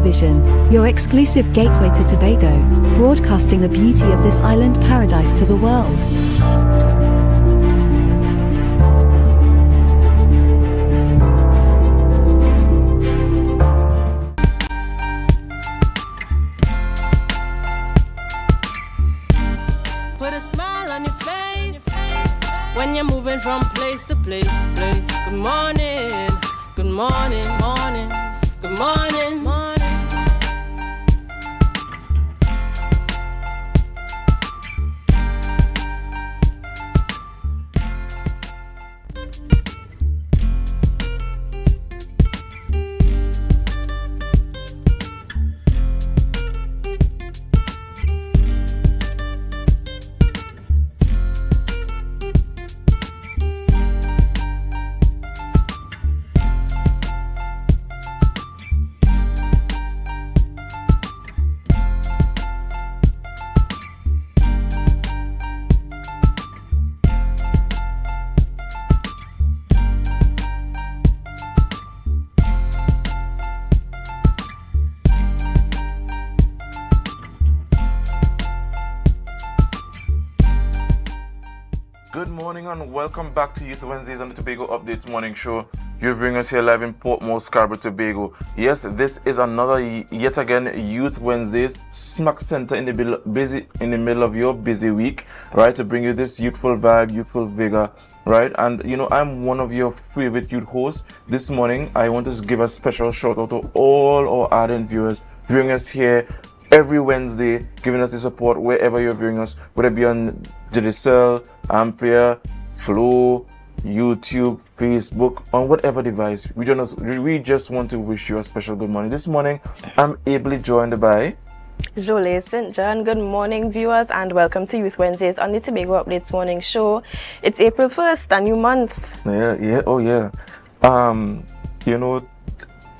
Television, your exclusive gateway to Tobago, broadcasting the beauty of this island paradise to the world. Put a smile on your face when you're moving from place to place. Good morning, good morning, morning, good morning, morning. Good morning and welcome back to Youth Wednesdays on the Tobago Updates Morning Show. You're viewing us here live in Portmore, Scarborough, Tobago. Yes, this is another yet again Youth Wednesdays smack center in the middle of your busy week, right? To bring you this youthful vibe, youthful vigor, right? And you know, I'm one of your favorite youth hosts. This morning, I want to give a special shout out to all our ardent viewers viewing us here every Wednesday, giving us the support wherever you're viewing us, whether it be on Digicel, AMPLIA, Flow, YouTube, Facebook, on whatever device. We just want to wish you a special good morning. This morning, I'm ably joined by Jolie St. John. Good morning, viewers, and welcome to Youth Wednesdays on the Tobago Updates Morning Show. It's April 1st, a new month. You know,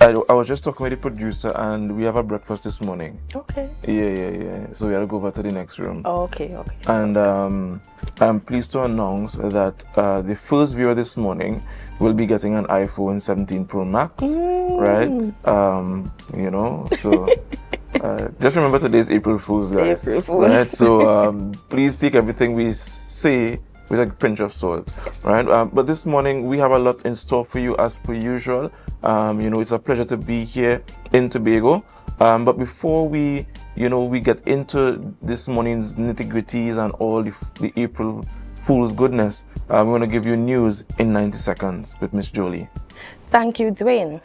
I was just talking with the producer and we have a breakfast this morning. Okay. Yeah. So we had to go over to the next room. Oh, okay. And I'm pleased to announce that the first viewer this morning will be getting an iPhone 17 Pro Max, right? You know, so just remember today's April Fool's, guys. April Fool. Right? So please take everything we say with a pinch of salt, yes. Right? But this morning we have a lot in store for you as per usual. You know, it's a pleasure to be here in Tobago. But before we get into this morning's nitty-gritties and all the April Fool's goodness, we want to give you news in 90 seconds with Miss Jolie. Thank you, Dwayne.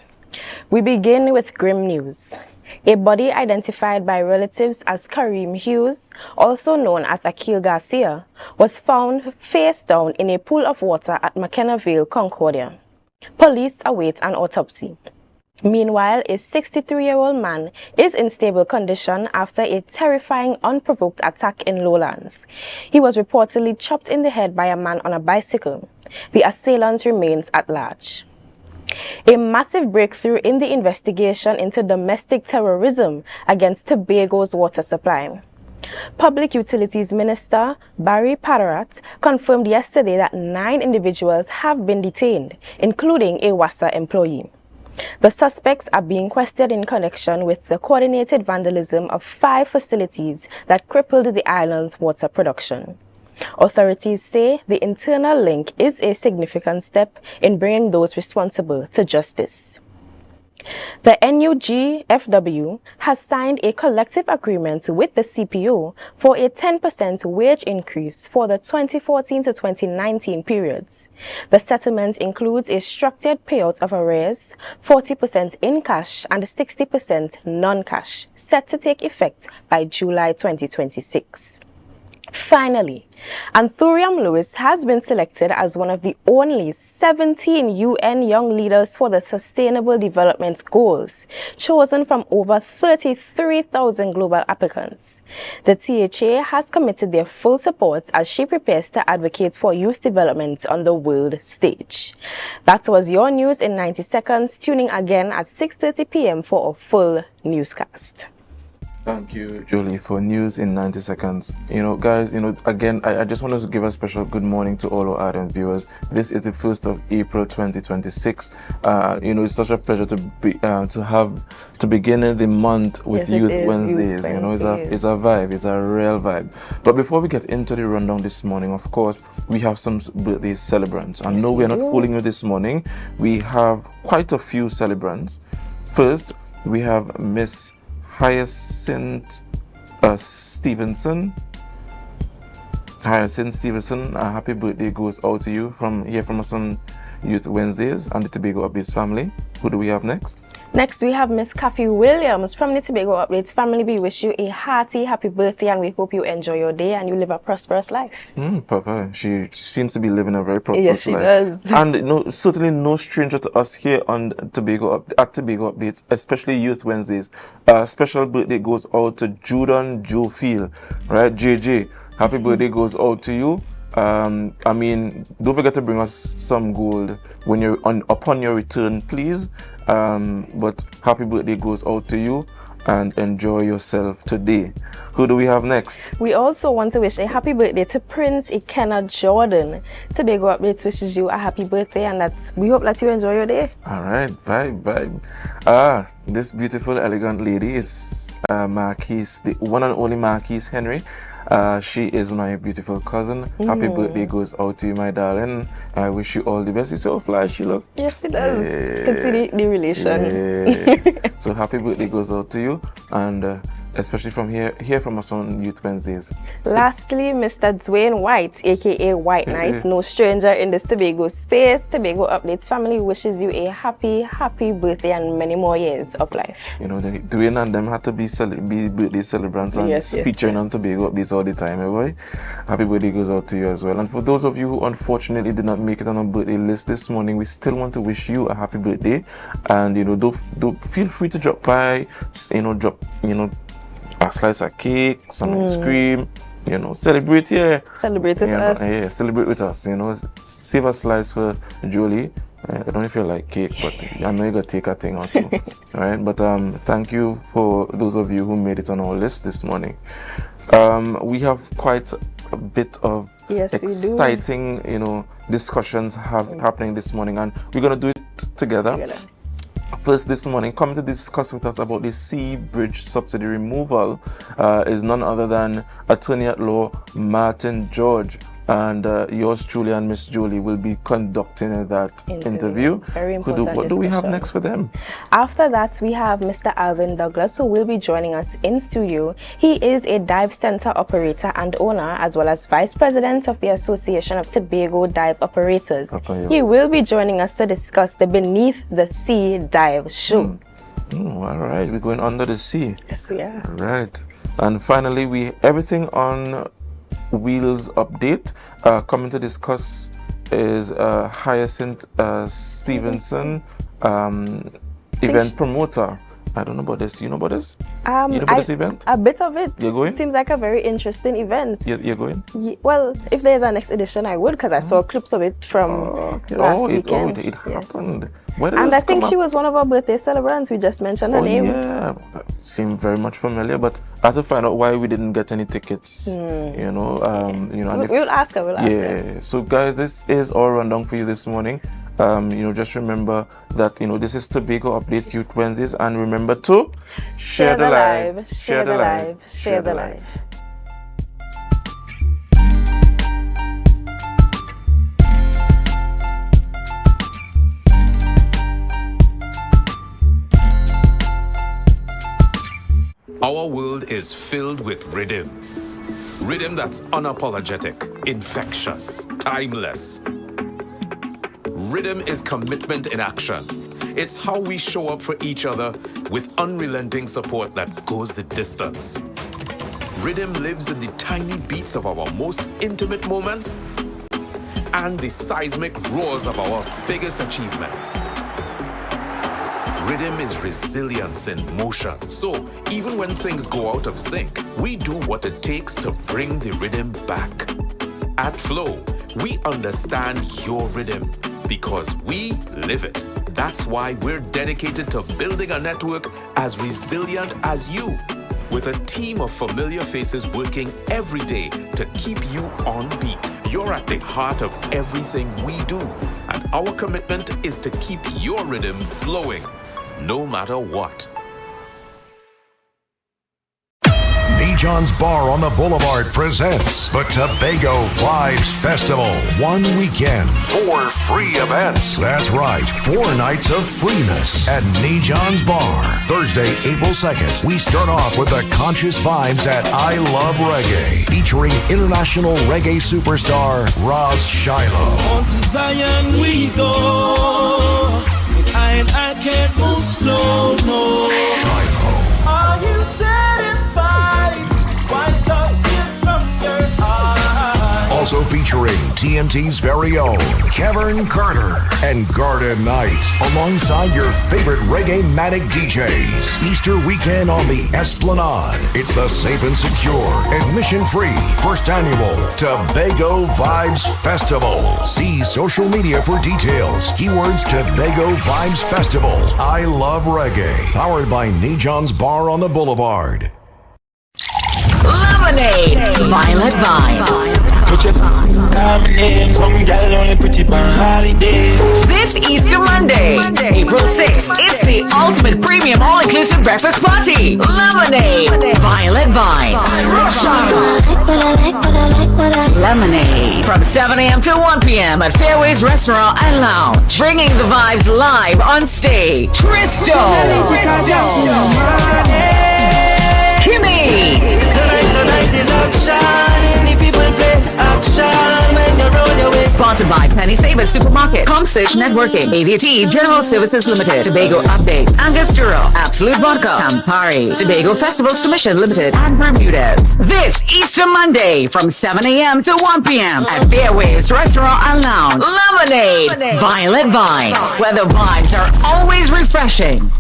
We begin with grim news. A body identified by relatives as Kareem Hughes, also known as Akil Garcia, was found face down in a pool of water at McKenna Vale, Concordia. Police await an autopsy. Meanwhile, a 63-year-old man is in stable condition after a terrifying unprovoked attack in Lowlands. He was reportedly chopped in the head by a man on a bicycle. The assailant remains at large. A massive breakthrough in the investigation into domestic terrorism against Tobago's water supply. Public Utilities Minister Barry Padarat confirmed yesterday that 9 individuals have been detained, including a WASA employee. The suspects are being questioned in connection with the coordinated vandalism of 5 facilities that crippled the island's water production. Authorities say the internal link is a significant step in bringing those responsible to justice. The NUGFW has signed a collective agreement with the CPO for a 10% wage increase for the 2014 to 2019 periods. The settlement includes a structured payout of arrears, 40% in cash and 60% non-cash, set to take effect by July 2026. Finally, Anthurium Lewis has been selected as one of the only 17 UN Young Leaders for the Sustainable Development Goals, chosen from over 33,000 global applicants. The THA has committed their full support as she prepares to advocate for youth development on the world stage. That was your news in 90 seconds. Tuning again at 6:30 p.m. for a full newscast. Thank you, Julie, for news in 90 seconds. Guys, again, I just want to give a special good morning to all our audience viewers. This is the 1st of April 2026. It's such a pleasure to begin the month with Youth Wednesdays. It's a vibe, it's a real vibe. But before we get into the rundown this morning, of course, we have some birthday celebrants. And no, we're not fooling you this morning. We have quite a few celebrants. First, we have Miss Hyacinth Stevenson. Hyacinth Stevenson, a happy birthday goes out to you from us on Youth Wednesdays and the Tobago Updates family. Who do we have next? Next, we have Miss Kathy Williams from the Tobago Updates family. We wish you a hearty happy birthday and we hope you enjoy your day and you live a prosperous life. Papa, she seems to be living a very prosperous life. Yes, she does. And certainly no stranger to us here on Tobago Updates, especially Youth Wednesdays. Special birthday goes out to Judon Jofield, right? JJ, happy birthday goes out to you. Don't forget to bring us some gold when you're upon your return, please. But happy birthday goes out to you and enjoy yourself today. Who do we have next? We also want to wish a happy birthday to Prince Ikenna Jordan. Tobago Updates wishes you a happy birthday and we hope that you enjoy your day. All right, vibe. This beautiful, elegant lady is Marquise, the one and only Marquise Henry. She is my beautiful cousin. Happy birthday goes out to you, my darling. I wish you all the best. It's so fly, she look. Yes, it does. Can see the relation. Yeah. So happy birthday goes out to you, and especially from here from us on Youth Wednesdays. Lastly, Mr. Dwayne White, aka White Knight, no stranger in this Tobago space. Tobago Updates family wishes you a happy birthday and many more years of life. Dwayne and them had to be birthday celebrants and featuring on Tobago Updates all the time, boy. Happy birthday goes out to you as well. And for those of you who unfortunately did not make it on our birthday list this morning, we still want to wish you a happy birthday. And don't feel free to drop by, a slice of cake, some ice cream, celebrate here. Celebrate with us. Yeah, celebrate with us. Save a slice for Julie. I don't feel like cake, but I know you gotta take a thing or two. Right? But thank you for those of you who made it on our list this morning. We have quite a bit of exciting, discussions happening this morning, and we're gonna do it together. First this morning, coming to discuss with us about the Airbridge subsidy removal is none other than Attorney at Law Martin George, and yours truly and Miss Julie will be conducting that interview. Very important. What do we have next for them? After that, we have Mr. Alvin Douglas, who will be joining us in studio. He is a dive center operator and owner, as well as vice president of the Association of Tobago Dive Operators. He will be joining us to discuss the Beneath the Sea Dive Show. All right, we're going under the sea. Yes, we are. All right. And finally, everything on Wheels update. Coming to discuss is Hyacinth Stevenson, event promoter. I don't know about this. You know about this? You know about this event? A bit of it. You're going? Seems like a very interesting event. You're going? Well, if there's a next edition, I would, because I saw clips of it from last weekend. It happened. And I think she was one of our birthday celebrants. We just mentioned her name. Yeah, seemed very much familiar, but I have to find out why we didn't get any tickets. We'll ask her. We'll ask her. So guys, this is all rundown for you this morning. Just remember that this is Tobago Updates Youth Wednesdays, and remember to share the live, share the live, share the live. Our world is filled with rhythm. Rhythm that's unapologetic, infectious, timeless. Rhythm is commitment in action. It's how we show up for each other with unrelenting support that goes the distance. Rhythm lives in the tiny beats of our most intimate moments and the seismic roars of our biggest achievements. Rhythm is resilience in motion. So even when things go out of sync, we do what it takes to bring the rhythm back. At Flow, we understand your rhythm because we live it. That's why we're dedicated to building a network as resilient as you. with a team of familiar faces working every day to keep you on beat. You're at the heart of everything we do, and our commitment is to keep your rhythm flowing, no matter what. John's Bar on the Boulevard presents the Tobago Vibes Festival. 1 weekend, 4 free events. That's right, 4 nights of freeness at John's Bar. Thursday, April 2nd, we start off with the Conscious Vibes at I Love Reggae, featuring international reggae superstar Ross Shiloh. On to Zion we go, and I can't move slow, no. Shiloh. Are you satisfied? Wipe the tears from your eyes. Also featuring TNT's very own Kevin Carter and Garden Knight, alongside your favorite reggae-matic DJs. Easter weekend on the Esplanade. It's the safe and secure, admission-free, first annual Tobago Vibes Festival. See social media for details. Keywords Tobago Vibes Festival. I Love Reggae. Powered by John's Bar on the Boulevard. Lemonade, Violet Vibes. This Easter Monday, April 6th, it's the ultimate premium all-inclusive breakfast party. Lemonade, Violet Vibes. Lemonade, from 7 a.m. to 1 p.m. at Fairways Restaurant and Lounge. Bringing the vibes live on stage. Tristo. Kimmy. Tonight is action, in the people place action when you're on your way. Sponsored by Penny Savers Supermarket, Comsearch Networking, AVT General Services Limited, Tobago Updates, Angostura, Absolute Vodka, Campari, Tobago Festivals Commission Limited, and Bermudez. This Easter Monday from 7 a.m. to 1 p.m. at Fairways Restaurant and Lounge. Lemonade, Violet Vibes, where the vibes are always refreshing.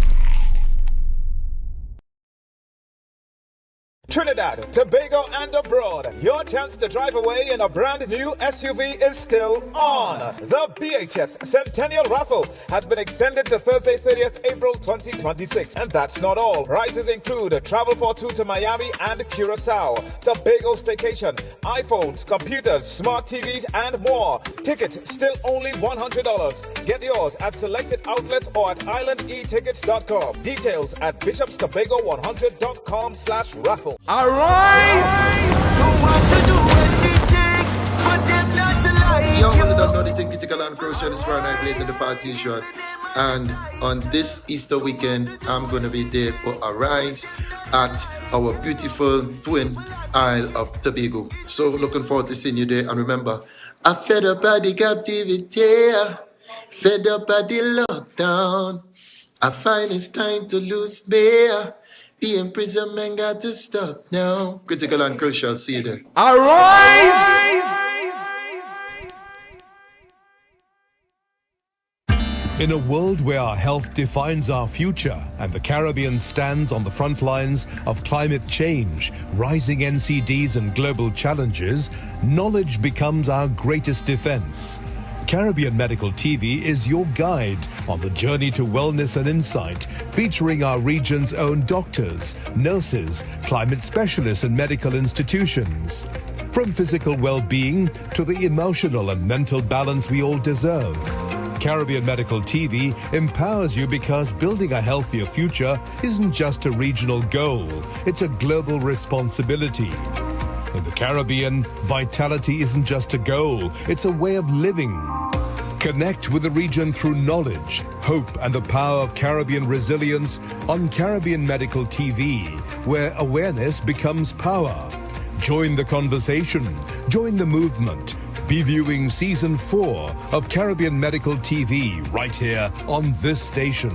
Trinidad, Tobago and abroad, your chance to drive away in a brand new SUV is still on. The BHS Centennial Raffle has been extended to Thursday 30th April 2026. And that's not all. Prizes include travel for 2 to Miami and Curacao, Tobago staycation, iPhones, computers, smart TVs and more. Tickets still only $100. Get yours at selected outlets or at islandetickets.com. Details at bishopstobago100.com/raffle. Arise! Don't want to do anything for them not to like Young you. one don't know the thing critical and crucial is Friday night blaze in the party usual. And on this Easter weekend, I'm going to be there for Arise at our beautiful twin Isle of Tobago. So looking forward to seeing you there. And remember, I fed up by the captivity, fed up by the lockdown. I find it's time to lose me. The imprisonment got to stop now. Critical and crucial, see you there. Arise! In a world where our health defines our future and the Caribbean stands on the front lines of climate change, rising NCDs and global challenges, knowledge becomes our greatest defense. Caribbean Medical TV is your guide on the journey to wellness and insight, featuring our region's own doctors, nurses, climate specialists and medical institutions. From physical well-being to the emotional and mental balance we all deserve. Caribbean Medical TV empowers you because building a healthier future isn't just a regional goal, it's a global responsibility. In the Caribbean, vitality isn't just a goal, it's a way of living. Connect with the region through knowledge, hope, and the power of Caribbean resilience on Caribbean Medical TV, where awareness becomes power. Join the conversation, join the movement. Be viewing Season 4 of Caribbean Medical TV right here on this station.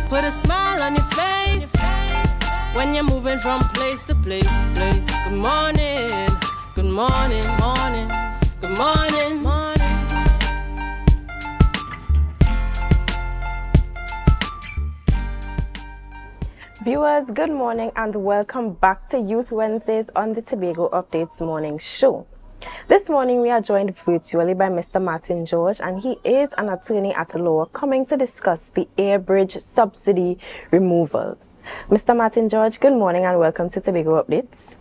Put a smile on your face when you're moving from place to place. Good morning, good morning, morning, good morning, morning. Viewers, good morning and welcome back to Youth Wednesdays on the Tobago Updates Morning Show. This morning we are joined virtually by Mr. Martin George, and he is an attorney at law coming to discuss the Airbridge subsidy removal. Mr. Martin George, good morning and welcome to Tobago Updates.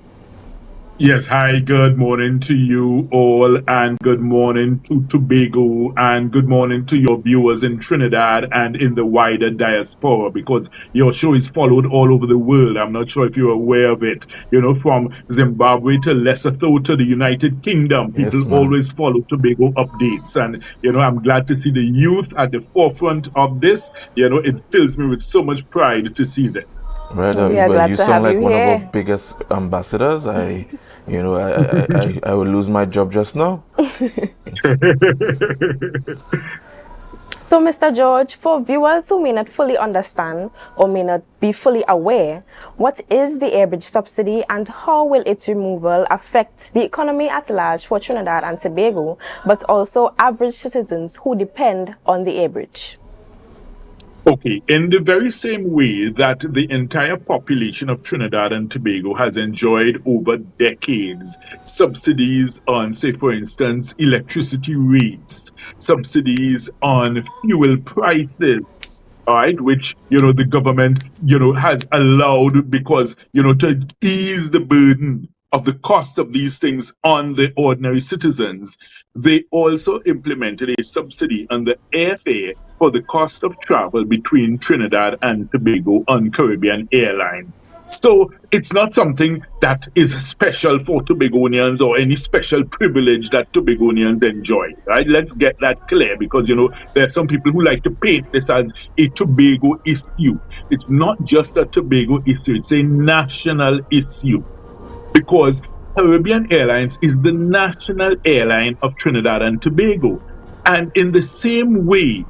Yes, hi, good morning to you all, and good morning to Tobago, and good morning to your viewers in Trinidad and in the wider diaspora, because your show is followed all over the world. I'm not sure if you're aware of it. You know, from Zimbabwe to Lesotho to the United Kingdom, people always follow Tobago Updates. And, you know, I'm glad to see the youth at the forefront of this. You know, it fills me with so much pride to see that. Right, well, you sound like one of our biggest ambassadors. I will lose my job just now. So, Mr. George, for viewers who may not fully understand or may not be fully aware, what is the Airbridge subsidy and how will its removal affect the economy at large for Trinidad and Tobago, but also average citizens who depend on the Airbridge? Okay, in the very same way that the entire population of Trinidad and Tobago has enjoyed over decades subsidies on, say, for instance, electricity rates, subsidies on fuel prices, all right, which, you know, the government, you know, has allowed because, you know, to ease the burden of the cost of these things on the ordinary citizens. They also implemented a subsidy on the airfare for the cost of travel between Trinidad and Tobago on Caribbean Airlines. So it's not something that is special for Tobagonians or any special privilege that Tobagonians enjoy, right? Let's get that clear, because, you know, there are some people who like to paint this as a Tobago issue. It's not just a Tobago issue, it's a national issue, because Caribbean Airlines is the national airline of Trinidad and Tobago. And in the same way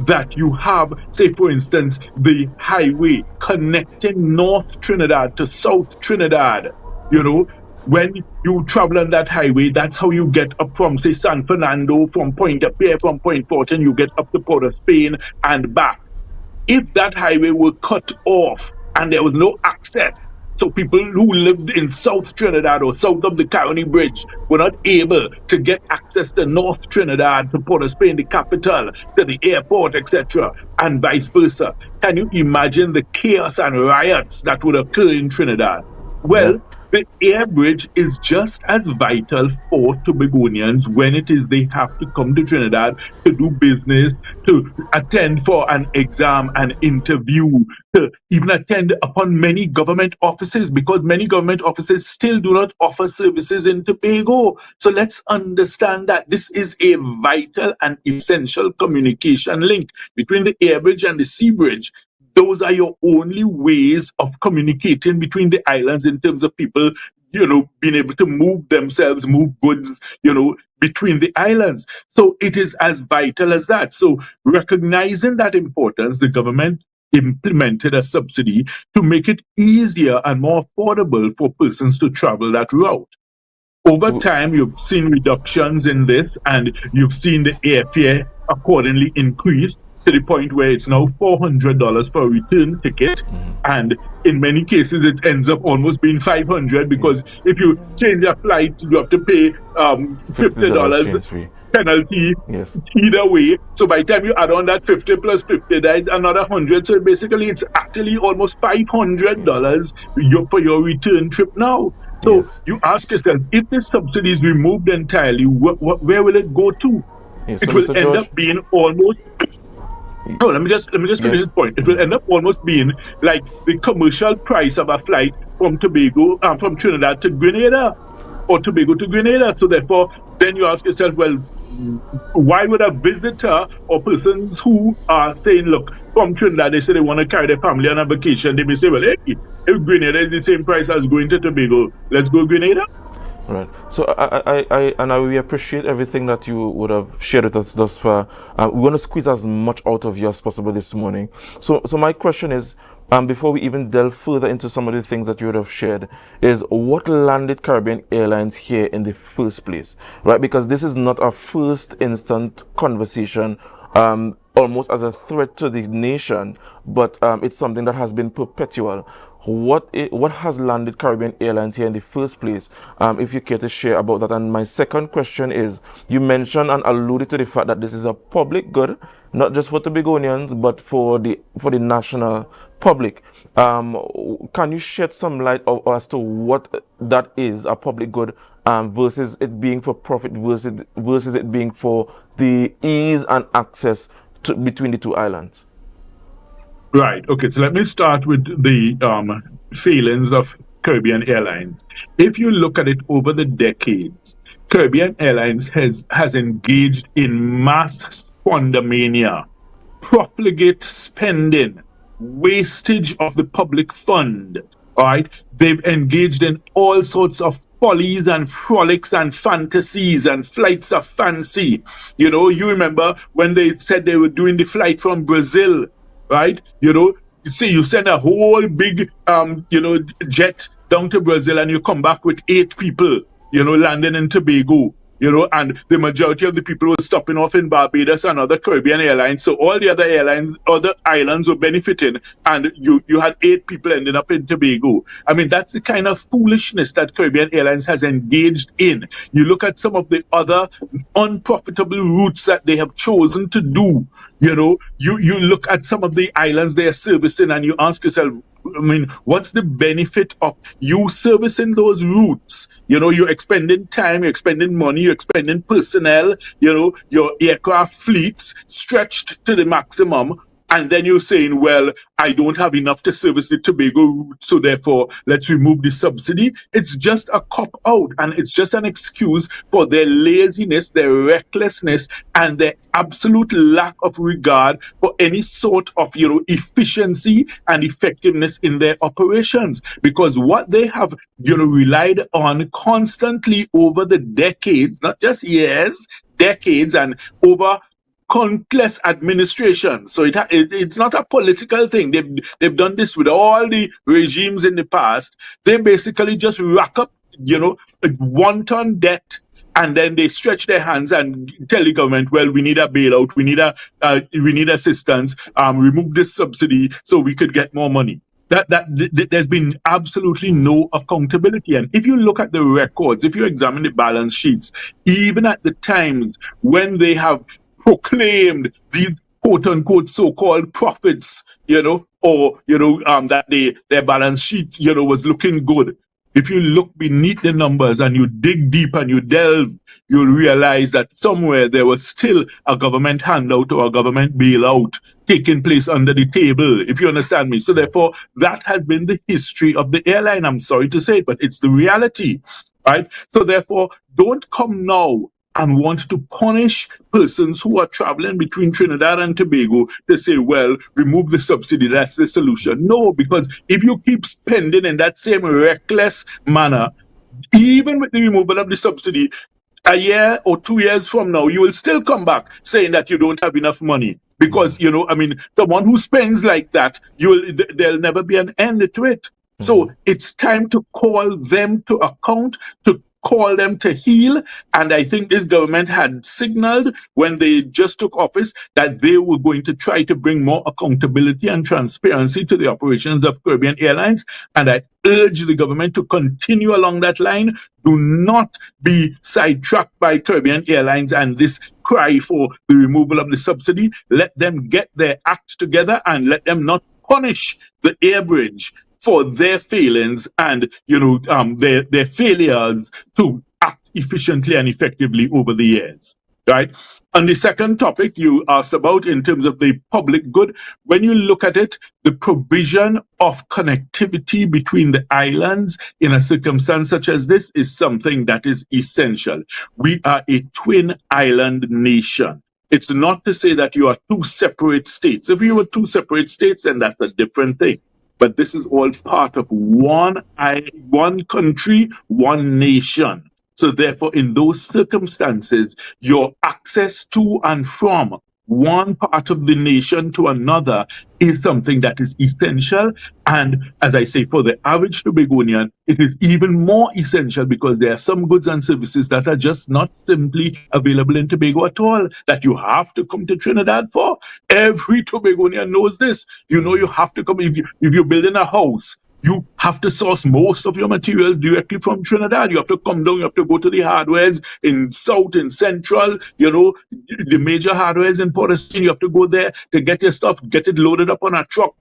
that you have, say, for instance, the highway connecting North Trinidad to South Trinidad, you know, when you travel on that highway, that's how you get up from, say, San Fernando, from Point-a-Pierre, from Point Fortin, you get up to Port of Spain and back. If that highway were cut off and there was no access, so people who lived in South Trinidad or south of the County Bridge were not able to get access to North Trinidad, to Port of Spain, the capital, to the airport, etc., and vice versa. Can you imagine the chaos and riots that would occur in Trinidad? Well, the Airbridge is just as vital for Tobagonians when it is they have to come to Trinidad to do business, to attend for an exam, an interview, to even attend upon many government offices, because many government offices still do not offer services in Tobago. So let's understand that this is a vital and essential communication link between the Airbridge and the Sea Bridge. Those are your only ways of communicating between the islands in terms of people, you know, being able to move themselves, move goods, you know, between the islands. So it is as vital as that. So recognizing that importance, the government implemented a subsidy to make it easier and more affordable for persons to travel that route. Over time, you've seen reductions in this, and you've seen the airfare accordingly increase to the point where it's now $400 for a return ticket, and in many cases it ends up almost being $500, because if you change a flight, you have to pay $50 penalty either way. So by the time you add on that 50 plus 50, that's another 100. So basically, it's actually almost $500 for your return trip now. So you ask yourself, if this subsidy is removed entirely, where will it go to? It will end up being almost. No, let me just finish this point. It will end up almost being like the commercial price of a flight from Tobago, from Trinidad to Grenada, or Tobago to Grenada. So therefore, then you ask yourself, well, why would a visitor or persons who are saying, look, from Trinidad, they say they want to carry their family on a vacation, they may say, well, hey, if Grenada is the same price as going to Tobago, let's go Grenada. Right. So we appreciate everything that you would have shared with us thus far. We want to squeeze as much out of you as possible this morning. So my question is, before we even delve further into some of the things that you would have shared, is what landed Caribbean Airlines here in the first place, right? Because this is not a first instant conversation, almost as a threat to the nation, but it's something that has been perpetual. what has landed Caribbean Airlines here in the first place? If you care to share about that. And my second question is, you mentioned and alluded to the fact that this is a public good, not just for Tobagonians, but for the national public. Can you shed some light as to what that is, a public good, versus it being for profit, versus it being for the ease and access between the two islands? Right. Okay. So let me start with the failings of Caribbean Airlines. If you look at it over the decades, Caribbean Airlines has engaged in mass squandermania, profligate spending, wastage of the public fund. All right. They've engaged in all sorts of follies and frolics and fantasies and flights of fancy. You know, you remember when they said they were doing the flight from Brazil, right? You know, you see, you send a whole big, jet down to Brazil and you come back with 8 people, landing in Tobago. And the majority of the people were stopping off in Barbados and other Caribbean airlines. So all the other islands were benefiting, and you had 8 people ending up in Tobago. I mean, that's the kind of foolishness that Caribbean Airlines has engaged in. You look at some of the other unprofitable routes that they have chosen to do. You look at some of the islands they are servicing, and you ask yourself, I mean, what's the benefit of you servicing those routes? You're expending time, you're expending money, you're expending personnel, your aircraft fleets stretched to the maximum. And then you're saying, well, I don't have enough to service the Tobago route, so therefore let's remove the subsidy. It's just a cop-out, and it's just an excuse for their laziness, their recklessness, and their absolute lack of regard for any sort of, efficiency and effectiveness in their operations. Because what they have, relied on constantly over the decades, not just years, decades, and over countless administrations. So it's not a political thing. They've done this with all the regimes in the past. They basically just rack up, wanton debt, and then they stretch their hands and tell the government, well, we need a bailout, we need assistance, remove this subsidy so we could get more money. There's been absolutely no accountability. And if you look at the records, if you examine the balance sheets, even at the times when they have proclaimed these quote-unquote so-called profits, that their balance sheet, was looking good. If you look beneath the numbers and you dig deep and you delve, you'll realize that somewhere there was still a government handout or a government bailout taking place under the table, if you understand me. So therefore, that has been the history of the airline. I'm sorry to say it, but it's the reality, right? So therefore, don't come now and want to punish persons who are traveling between Trinidad and Tobago to say, well, remove the subsidy, that's the solution. No, because if you keep spending in that same reckless manner, even with the removal of the subsidy, a year or 2 years from now, you will still come back saying that you don't have enough money. Because, someone who spends like that, there'll never be an end to it. So it's time to call them to account, to call them to heel. And I think this government had signaled when they just took office that they were going to try to bring more accountability and transparency to the operations of Caribbean Airlines. And I urge the government to continue along that line. Do not be sidetracked by Caribbean Airlines and this cry for the removal of the subsidy. Let them get their act together and let them not punish the Airbridge for their failings and, their failures to act efficiently and effectively over the years, right? On the second topic you asked about in terms of the public good, when you look at it, the provision of connectivity between the islands in a circumstance such as this is something that is essential. We are a twin island nation. It's not to say that you are 2 separate states. If you were 2 separate states, then that's a different thing. But this is all part of one country, one nation. So therefore, in those circumstances, your access to and from one part of the nation to another is something that is essential. And as I say, for the average Tobagonian, it is even more essential because there are some goods and services that are just not simply available in Tobago at all, that you have to come to Trinidad for. Every Tobagonian knows this. You have to come. If you're building a house, you have to source most of your materials directly from Trinidad. You have to come down, you have to go to the hardwares in South and Central, the major hardwares in Port of Spain. You have to go there to get your stuff, get it loaded up on a truck,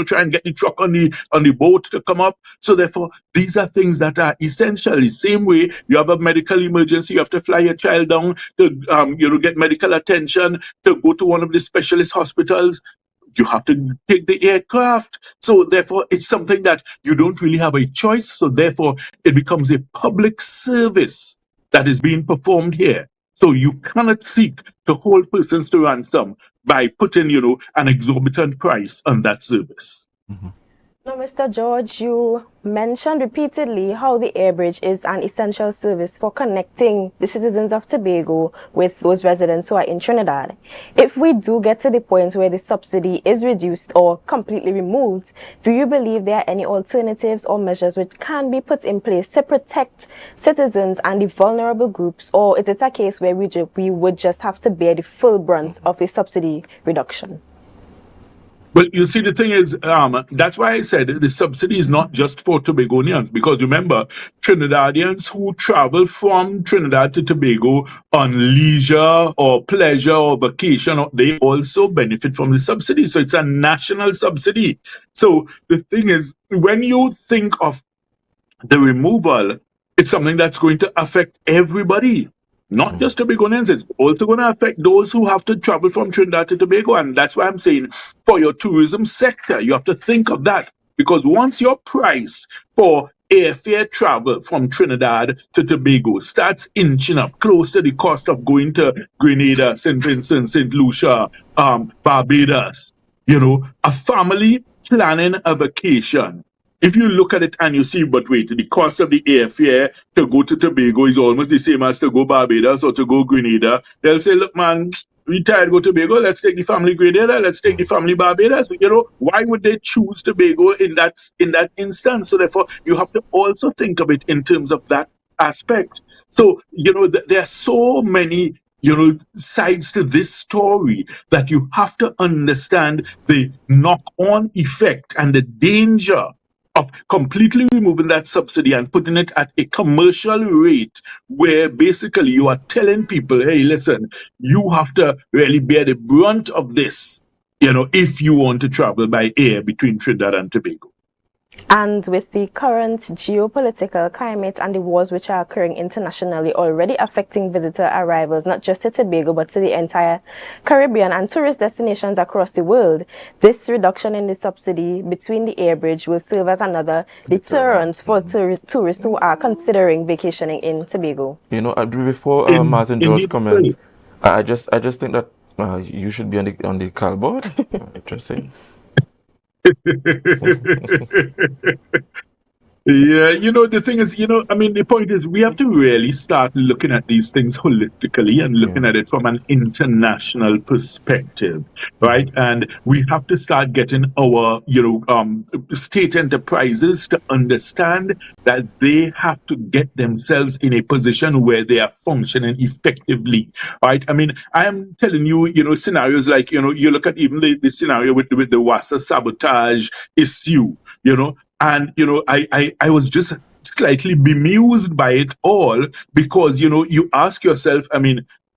try and get the truck on the boat to come up. So therefore, these are things that are essential. The same way you have a medical emergency, you have to fly your child down to get medical attention, to go to one of the specialist hospitals. You have to take the aircraft. So therefore, it's something that you don't really have a choice. So therefore, it becomes a public service that is being performed here. So you cannot seek to hold persons to ransom by putting, an exorbitant price on that service. Mm-hmm. Now, Mr. George, you mentioned repeatedly how the Airbridge is an essential service for connecting the citizens of Tobago with those residents who are in Trinidad. If we do get to the point where the subsidy is reduced or completely removed, do you believe there are any alternatives or measures which can be put in place to protect citizens and the vulnerable groups, or is it a case where we would just have to bear the full brunt of the subsidy reduction? Well, you see, the thing is, that's why I said the subsidy is not just for Tobagonians, because remember, Trinidadians who travel from Trinidad to Tobago on leisure or pleasure or vacation, they also benefit from the subsidy. So it's a national subsidy. So the thing is, when you think of the removal, it's something that's going to affect everybody. Not just Tobagonians, it's also going to affect those who have to travel from Trinidad to Tobago. And that's why I'm saying for your tourism sector, you have to think of that. Because once your price for airfare travel from Trinidad to Tobago starts inching up close to the cost of going to Grenada, St. Vincent, St. Lucia, Barbados, a family planning a vacation, if you look at it and you see, but wait, the cost of the airfare to go to Tobago is almost the same as to go Barbados or to go Grenada, they'll say, look, man, we tired go Tobago, let's take the family Grenada, let's take the family Barbados. Why would they choose Tobago in that instance? So therefore, you have to also think of it in terms of that aspect. So, there are so many sides to this story that you have to understand the knock-on effect and the danger of completely removing that subsidy and putting it at a commercial rate where basically you are telling people, hey, listen, you have to really bear the brunt of this, if you want to travel by air between Trinidad and Tobago. And with the current geopolitical climate and the wars which are occurring internationally already affecting visitor arrivals, not just to Tobago, but to the entire Caribbean and tourist destinations across the world, this reduction in the subsidy between the Airbridge will serve as another deterrent for tourists who are considering vacationing in Tobago. Before Martin George comments, I just think that you should be on the call board. Just saying. Yeah, the thing is, the point is we have to really start looking at these things holistically and looking at it from an international perspective, right? And we have to start getting our, state enterprises to understand that they have to get themselves in a position where they are functioning effectively, right? I mean, I am telling you, scenarios like, you look at even the scenario with the WASA sabotage issue, and, I was just slightly bemused by it all because, you ask yourself,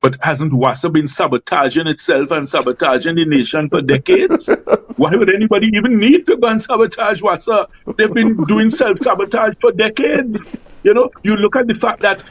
but hasn't WASA been sabotaging itself and sabotaging the nation for decades? Why would anybody even need to go and sabotage WASA? They've been doing self-sabotage for decades. You look at the fact that,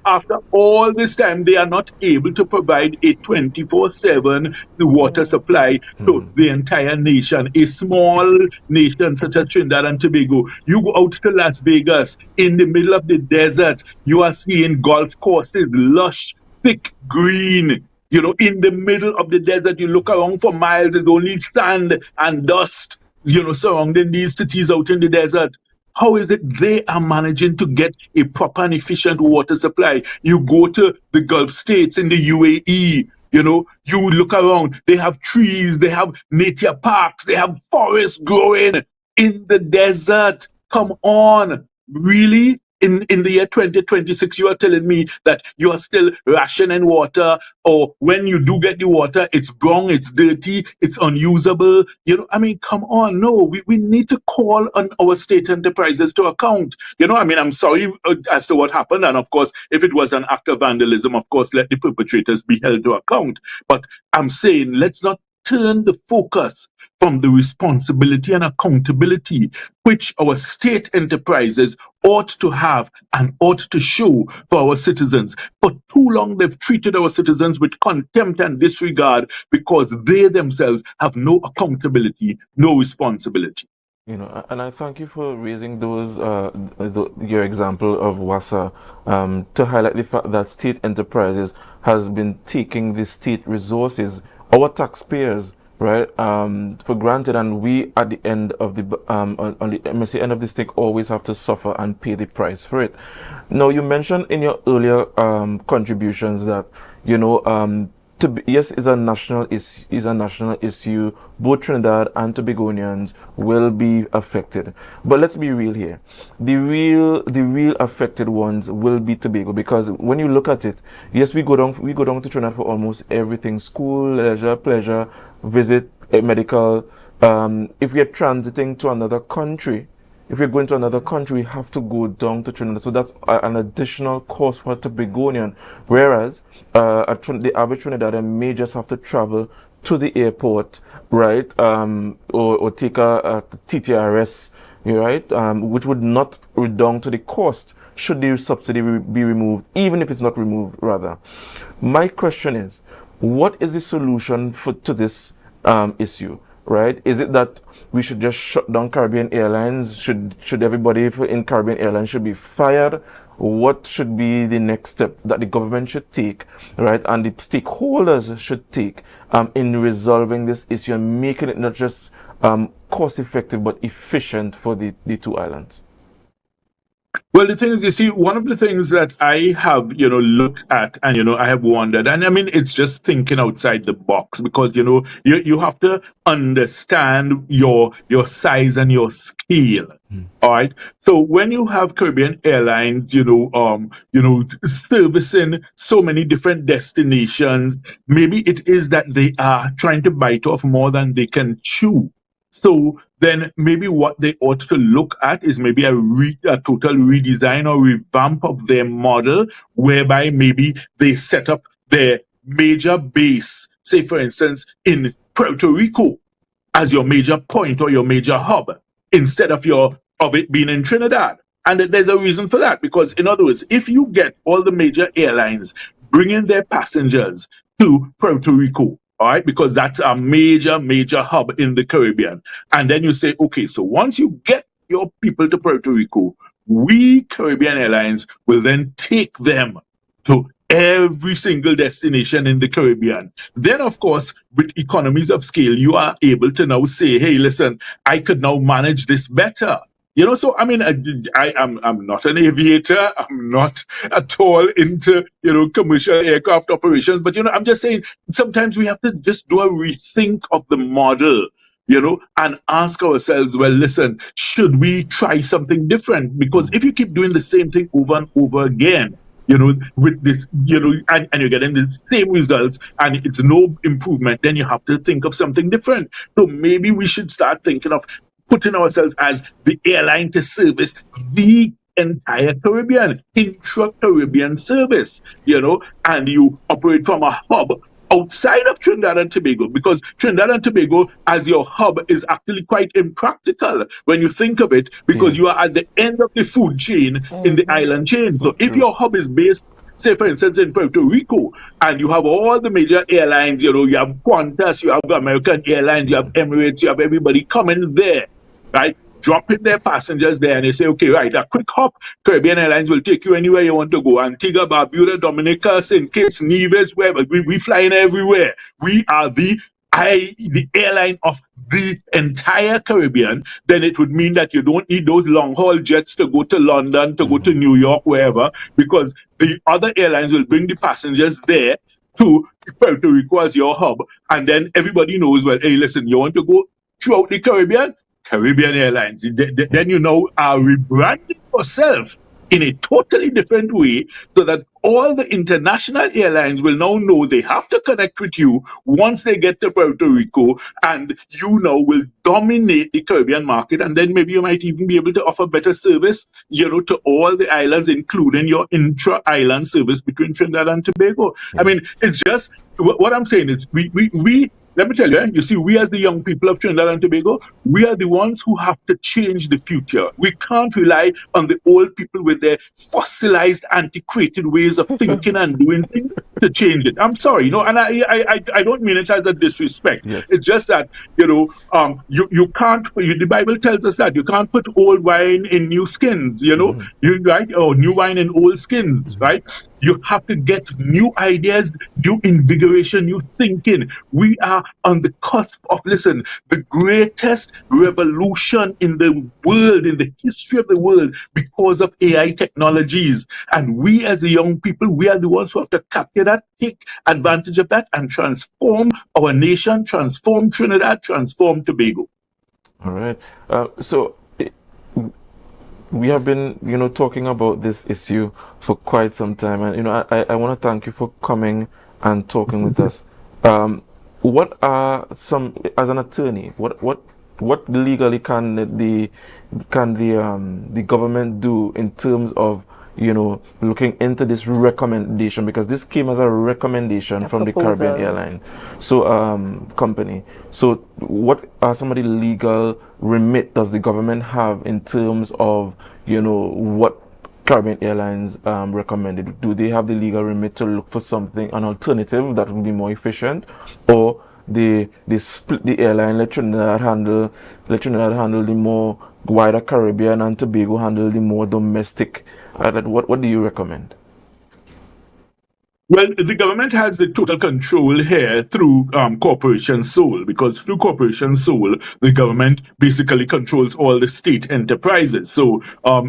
after all this time, they are not able to provide a 24/7 water supply to the entire nation. A small nation such as Trinidad and Tobago, you go out to Las Vegas, in the middle of the desert, you are seeing golf courses, lush, thick green. In the middle of the desert, you look around for miles, there's only sand and dust, surrounding these cities out in the desert. How is it they are managing to get a proper and efficient water supply? You go to the Gulf states in the UAE, you look around, they have trees, they have nature parks, they have forests growing in the desert. Come on, really? in the year 2026, you are telling me that you are still rationing water, or when you do get the water, it's wrong, it's dirty, it's unusable. I mean, come on. No, we need to call on our state enterprises to account. I mean, I'm sorry as to what happened. And of course, if it was an act of vandalism, of course, let the perpetrators be held to account. But I'm saying, let's not turn the focus from the responsibility and accountability which our state enterprises ought to have and ought to show for our citizens. For too long, they've treated our citizens with contempt and disregard because they themselves have no accountability, no responsibility. And I thank you for raising those your example of WASA to highlight the fact that state enterprises has been taking the state resources, our taxpayers, right, for granted, and we at the end of the on the MSC end of the stick always have to suffer and pay the price for it. Now, you mentioned in your earlier contributions that yes, is a national issue. Both Trinidad and Tobagonians will be affected. But let's be real here. The real affected ones will be Tobago, because when you look at it, yes, we go down to Trinidad for almost everything: school, leisure, pleasure, visit, medical. If we are transiting to another country, if we're going to another country, we have to go down to Trinidad. So that's an additional cost for a Tobagonian. Whereas the average Trinidadian may just have to travel to the airport, right? Or take a TTRS, right? Which would not redound to the cost should the subsidy be removed, even if it's not removed, rather. My question is, what is the solution to this issue, right? Is it that we should just shut down Caribbean Airlines? Should everybody in Caribbean Airlines should be fired? What should be the next step that the government should take, right, and the stakeholders should take in resolving this issue and making it not just cost effective but efficient for the two islands? Well, the thing is, you see, one of the things that I have, looked at and, I have wondered, and I mean, it's just thinking outside the box, because, you have to understand your size and your scale. All right. So when you have Caribbean Airlines, servicing so many different destinations, maybe it is that they are trying to bite off more than they can chew. So then maybe what they ought to look at is maybe a total redesign or revamp of their model, whereby maybe they set up their major base, say for instance, in Puerto Rico as your major point or your major hub, instead of it being in Trinidad. And there's a reason for that, because in other words, if you get all the major airlines bringing their passengers to Puerto Rico, all right, because that's a major hub in the Caribbean. And then you say, okay, so once you get your people to Puerto Rico, we Caribbean Airlines will then take them to every single destination in the Caribbean. Then, of course, with economies of scale, you are able to now say, hey, listen, I could now manage this better. So I mean, I'm not an aviator. I'm not at all into, commercial aircraft operations. But, I'm just saying, sometimes we have to just do a rethink of the model, and ask ourselves, well, listen, should we try something different? Because if you keep doing the same thing over and over again, with this, and you're getting the same results and it's no improvement, then you have to think of something different. So maybe we should start thinking of putting ourselves as the airline to service the entire Caribbean, intra-Caribbean service, and you operate from a hub outside of Trinidad and Tobago, because Trinidad and Tobago as your hub is actually quite impractical when you think of it, because you are at the end of the food chain in the island chain. So if your hub is based, say for instance, in Puerto Rico, and you have all the major airlines, you have Qantas, you have American Airlines, you have Emirates, you have everybody coming there, right? Dropping their passengers there, and they say, okay, right, a quick hop, Caribbean Airlines will take you anywhere you want to go. Antigua, Barbuda, Dominica, St. Kitts, Nevis, wherever. We flying everywhere. We are the airline of the entire Caribbean. Then it would mean that you don't need those long-haul jets to go to London, to go to New York, wherever, because the other airlines will bring the passengers there to Puerto Rico as your hub. And then everybody knows, well, hey, listen, you want to go throughout the Caribbean? Caribbean Airlines. Then are rebranding yourself in a totally different way, so that all the international airlines will now know they have to connect with you once they get to Puerto Rico, and you now will dominate the Caribbean market, and then maybe you might even be able to offer better service, to all the islands, including your intra-island service between Trinidad and Tobago. I mean, it's just, what I'm saying is, we let me tell you, you see, we as the young people of Trinidad and Tobago, we are the ones who have to change the future. We can't rely on the old people with their fossilized, antiquated ways of thinking and doing things to change it. I'm sorry, and I don't mean it as a disrespect. Yes. It's just that, you can't, the Bible tells us that you can't put old wine in new skins, right? Or new wine in old skins, right? You have to get new ideas, new invigoration, new thinking. We are on the cusp of, the greatest revolution in the world, in the history of the world, because of AI technologies. And we as the young people, we are the ones who have to capture that, take advantage of that, and transform our nation, transform Trinidad, transform Tobago. All right. So we have been, talking about this issue for quite some time, and I want to thank you for coming and talking with us. What are some, as an attorney, what legally can the government do in terms of looking into this recommendation, because this came as a recommendation from the Caribbean airline company. So what are some of the legal remit does the government have in terms of what Caribbean Airlines recommended? Do they have the legal remit to look for an alternative that would be more efficient, or they split the airline, let Trinidad handle the more wider Caribbean and Tobago handle the more domestic? What do you recommend? Well, the government has the total control here through Corporation Sole, because through Corporation Sole, the government basically controls all the state enterprises. So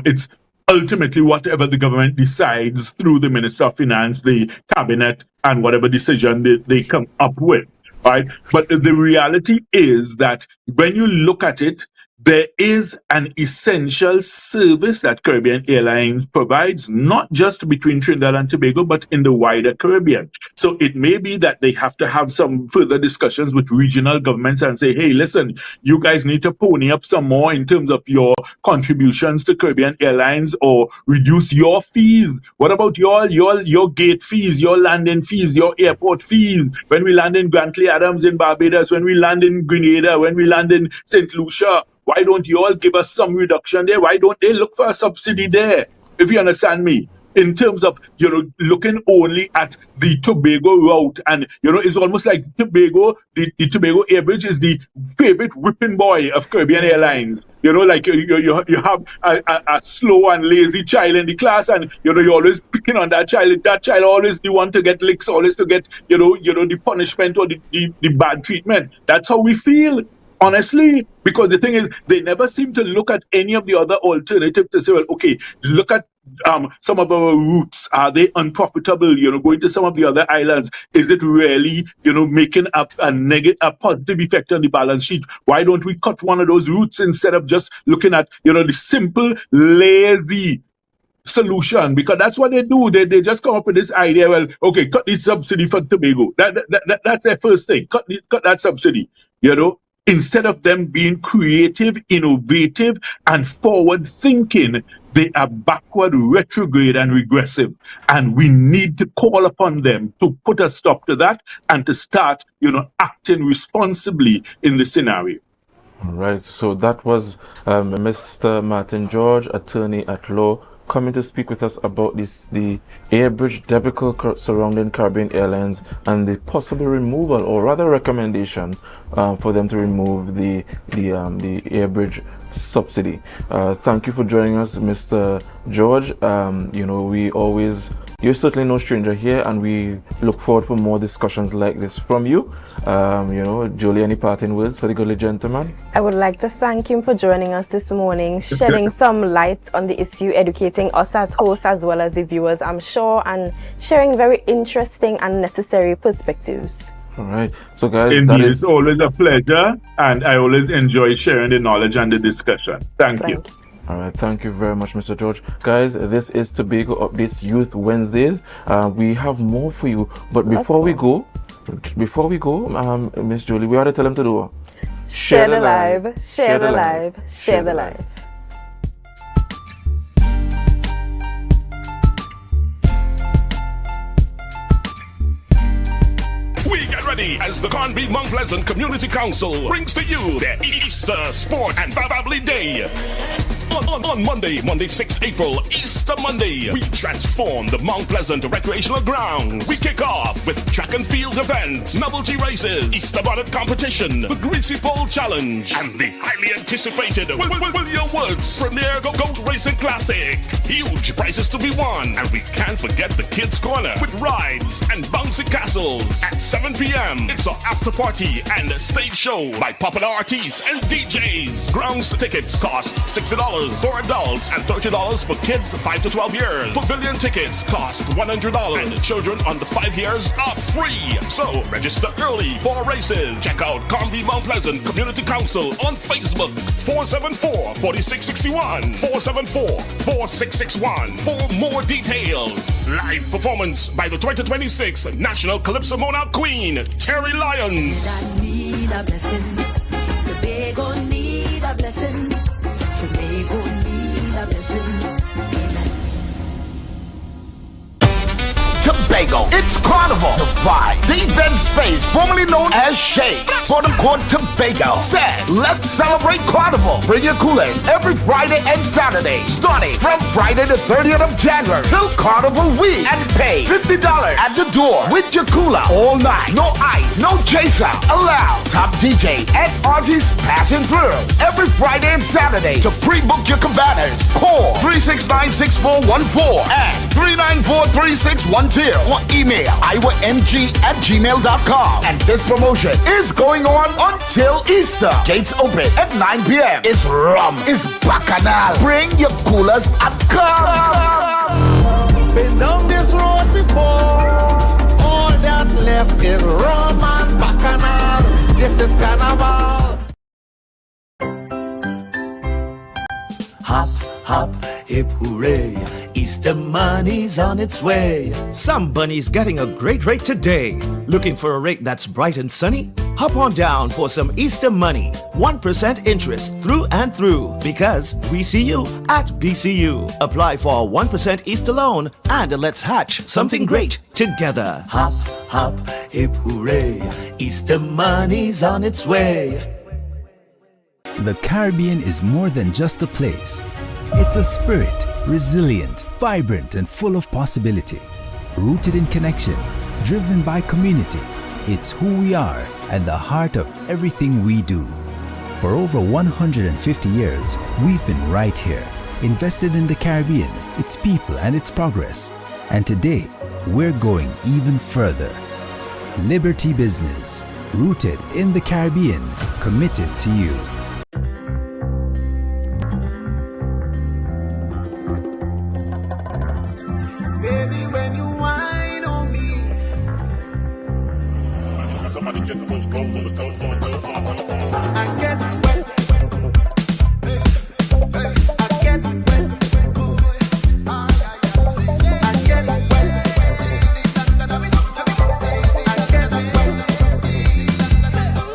it's ultimately whatever the government decides through the Minister of Finance, the Cabinet, and whatever decision they come up with, right? But the reality is that when you look at it, there is an essential service that Caribbean Airlines provides, not just between Trinidad and Tobago, but in the wider Caribbean. So it may be that they have to have some further discussions with regional governments and say, hey, listen, you guys need to pony up some more in terms of your contributions to Caribbean Airlines, or reduce your fees. What about your gate fees, your landing fees, your airport fees? When we land in Grantley Adams in Barbados, when we land in Grenada, when we land in St. Lucia, why don't you all give us some reduction there? Why don't they look for a subsidy there? If you understand me, in terms of, looking only at the Tobago route, and, it's almost like Tobago, the Tobago Airbridge is the favorite whipping boy of Caribbean Airlines. Like you have a slow and lazy child in the class, and, you're always picking on that child. That child always the one to get licks, always to get, the punishment or the bad treatment. That's how we feel. Honestly, because the thing is, they never seem to look at any of the other alternatives to say, well, okay, look at some of our routes. Are they unprofitable? Going to some of the other islands, is it really, making a positive effect on the balance sheet? Why don't we cut one of those routes instead of just looking at, the simple, lazy solution? Because that's what they do. They just come up with this idea. Well, okay, cut the subsidy for Tobago. That's their first thing. Cut that subsidy. Instead of them being creative, innovative, and forward-thinking, they are backward, retrograde, and regressive. And we need to call upon them to put a stop to that and to start, acting responsibly in the scenario. All right. So that was Mr. Martin George, attorney at law, coming to speak with us about the Airbridge debacle surrounding Caribbean Airlines and the possible removal, or rather recommendation, for them to remove the Airbridge subsidy. Thank you for joining us, Mr. George. You're certainly no stranger here, and we look forward for more discussions like this from you. Julie, any parting words for the goodly gentleman? I would like to thank him for joining us this morning, shedding some light on the issue, educating us as hosts as well as the viewers, I'm sure, and sharing very interesting and necessary perspectives. All right. So, guys, indeed, it's always a pleasure, and I always enjoy sharing the knowledge and the discussion. Thank you. All right, thank you very much, Mr. George. Guys, this is Tobago Updates Youth Wednesdays. We have more for you, but before we go, Miss Julie, we ought to tell them to do. Share the live, share the live, share the live. We get ready as the Conby Mount Pleasant Community Council brings to you their Easter Sport and Family Day. On Monday, 6th April, Easter Monday, we transform the Mount Pleasant Recreational Grounds. We kick off with track and field events, novelty races, Easter bonnet competition, the Greasy Pole Challenge, and the highly anticipated William Woods Premier Goat Racing Classic. Huge prizes to be won, and we can't forget the Kids Corner with rides and bouncy castles. At 7 p.m., it's an after party and stage show by popular artists and DJs. Grounds tickets cost $60 for adults and $30 for kids 5 to 12 years. Pavilion tickets cost $100 and children under 5 years are free. So register early for races. Check out Conby Mount Pleasant Community Council on Facebook. 474-4661. 474-4661 for more details. Live performance by the 2026 National Calypso Monarch Queen, Terry Lyons. I need a blessing. Tobago need a blessing. Tobago need a blessing. Tobago, it's Carnival. The vibe, the event space, formerly known as Shade, for the Court Tobago, says, let's celebrate Carnival. Bring your coolers every Friday and Saturday, starting from Friday the 30th of January till Carnival week, and pay $50 at the door with your cooler all night. No ice, no chaser allowed. Top DJ and artists passing through every Friday and Saturday. To pre-book your cabanas, call 369-6414 and 394-3612 or email iwamg@gmail.com. And this promotion is going on until Easter. Gates open at 9 p.m. It's rum, it's bacchanal. Bring your coolers and come. Been down this road before. All that left is rum and bacchanal. This is carnival. Hop, hop, hip hooray. Easter money's on its way. Some bunnies getting a great rate today. Looking for a rate that's bright and sunny? Hop on down for some Easter money. 1% interest through and through. Because we see you at BCU. Apply for a 1% Easter loan and let's hatch something great together. Hop, hop, hip hooray. Easter money's on its way. The Caribbean is more than just a place. It's a spirit, resilient, vibrant, and full of possibility. Rooted in connection, driven by community. It's who we are and the heart of everything we do. For over 150 years, we've been right here, invested in the Caribbean, its people, and its progress. And today, we're going even further. Liberty Business, rooted in the Caribbean, committed to you. Baby, when you whine on me. Somebody get the phone, go on the telephone. I get wet. I get wet.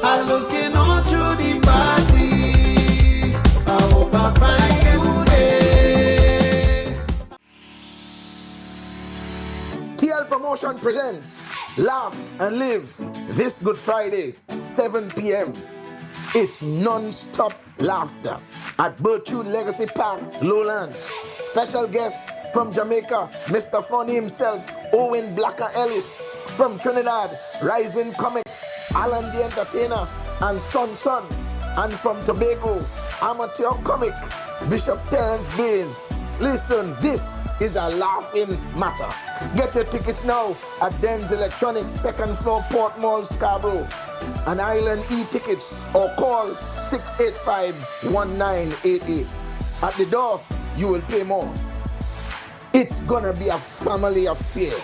I'm looking all through the party. I hope I find you there. TL Promotion presents Laugh and Live this Good Friday, 7 p.m. It's non-stop laughter at Birchwood Legacy Park, Lowlands. Special guest from Jamaica, Mr. Funny himself, Owen Blacker Ellis. From Trinidad, Rising Comics, Alan the Entertainer, and Son. And from Tobago, amateur comic, Bishop Terence Baines. Listen, this is a laughing matter. Get your tickets now at Den's Electronics, 2nd floor, Port Mall, Scarborough. An Island e-tickets or call 685-1988. At the door, you will pay more. It's gonna be a family affair.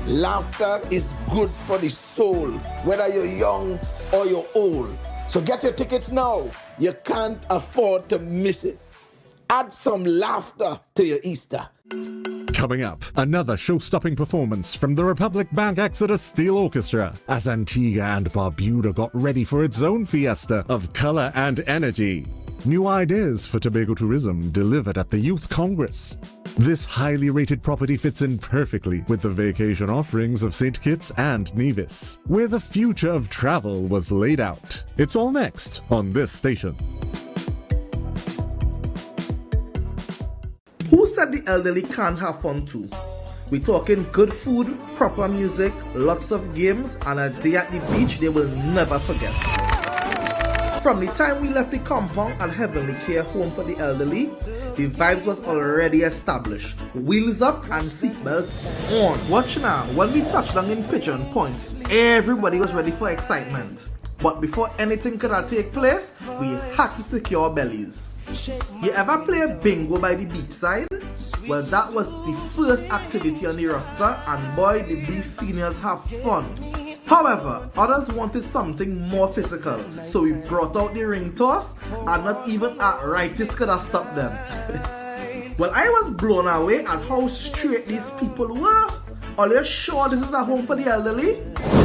Laughter is good for the soul, whether you're young or you're old. So get your tickets now. You can't afford to miss it. Add some laughter to your Easter. Coming up, another show-stopping performance from the Republic Bank Exodus Steel Orchestra as Antigua and Barbuda got ready for its own fiesta of color and energy. New ideas for Tobago tourism delivered at the Youth Congress. This highly rated property fits in perfectly with the vacation offerings of St. Kitts and Nevis, where the future of travel was laid out. It's all next on this station. Who said the elderly can't have fun too? We're talking good food, proper music, lots of games, and a day at the beach they will never forget. From the time we left the compound at Heavenly Care Home for the Elderly, the vibe was already established. Wheels up and seatbelts on. Watch now, when we touched down in Pigeon Point, everybody was ready for excitement. But before anything could take place, we had to secure bellies. You ever play bingo by the beachside? Well, that was the first activity on the roster, and boy did these seniors have fun. However, others wanted something more physical, so we brought out the ring toss, and not even arthritis could have stopped them. Well, I was blown away at how straight these people were. Are you sure this is a home for the elderly?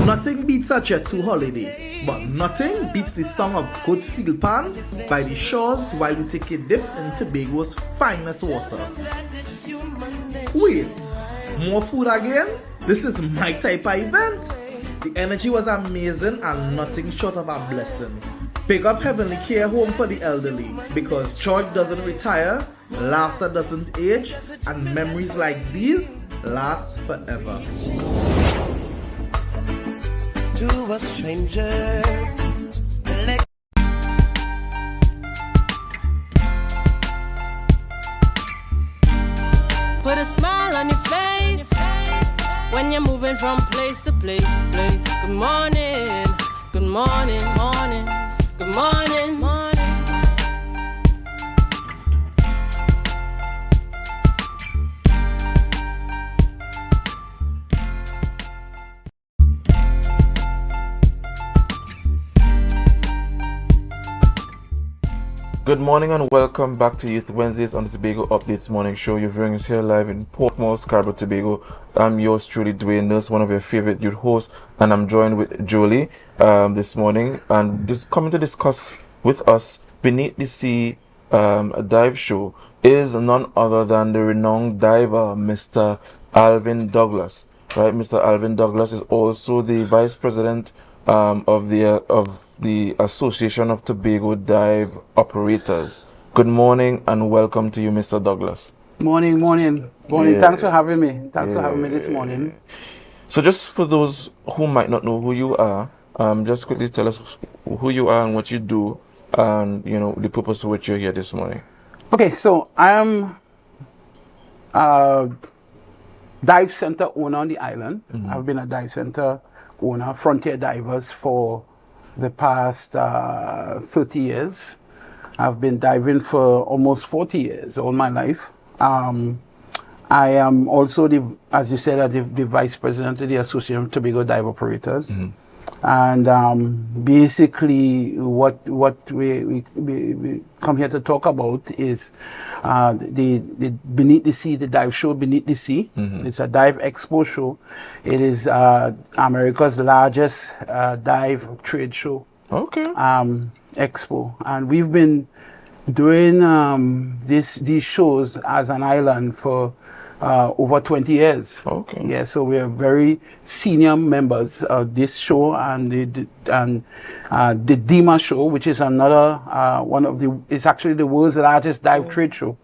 Nothing beats a Jet 2 holiday, but nothing beats the song of Good Steel Pan by the shores while we take a dip in Tobago's finest water. Wait, more food again? This is my type of event. The energy was amazing and nothing short of a blessing. Pick up Heavenly Care Home for the Elderly, because joy doesn't retire, laughter doesn't age, and memories like these last forever. To a stranger. Put a smile on your face when you're moving from place to place. Good morning, good morning, morning, good morning, morning. Good morning and welcome back to Youth Wednesdays on the Tobago Updates Morning Show. You're viewing us here live in Portmore, Scarborough, Tobago. I'm yours truly, Dwayne Nurse, one of your favorite youth hosts, and I'm joined with Jolie this morning, and just coming to discuss with us Beneath the Sea a dive show is none other than the renowned diver, Mr. Alvin Douglas. Right, Mr. Alvin Douglas is also the Vice President of the Association of Tobago Dive Operators. Good morning and welcome to you, Mr. Douglas. Morning. Yeah. Thanks for having me. Thanks for having me this morning. So just for those who might not know who you are, just quickly tell us who you are and what you do, and the purpose for which you're here this morning. Okay, so I am a dive center owner on the island. Mm-hmm. I've been a dive center owner, Frontier Divers, for the past 30 years. I've been diving for almost 40 years, all my life. I am also, as you said, the Vice President of the Association of Tobago Dive Operators. Mm-hmm. And basically what we come here to talk about is the Beneath the Sea, the dive show Beneath the Sea. Mm-hmm. It's a dive expo show. It is America's largest dive trade show. Okay. Expo. And we've been doing these shows as an island for over 20 years. Okay. Yeah, so we are very senior members of this show and the DEMA show, which is another one of it's actually the world's largest dive trade show.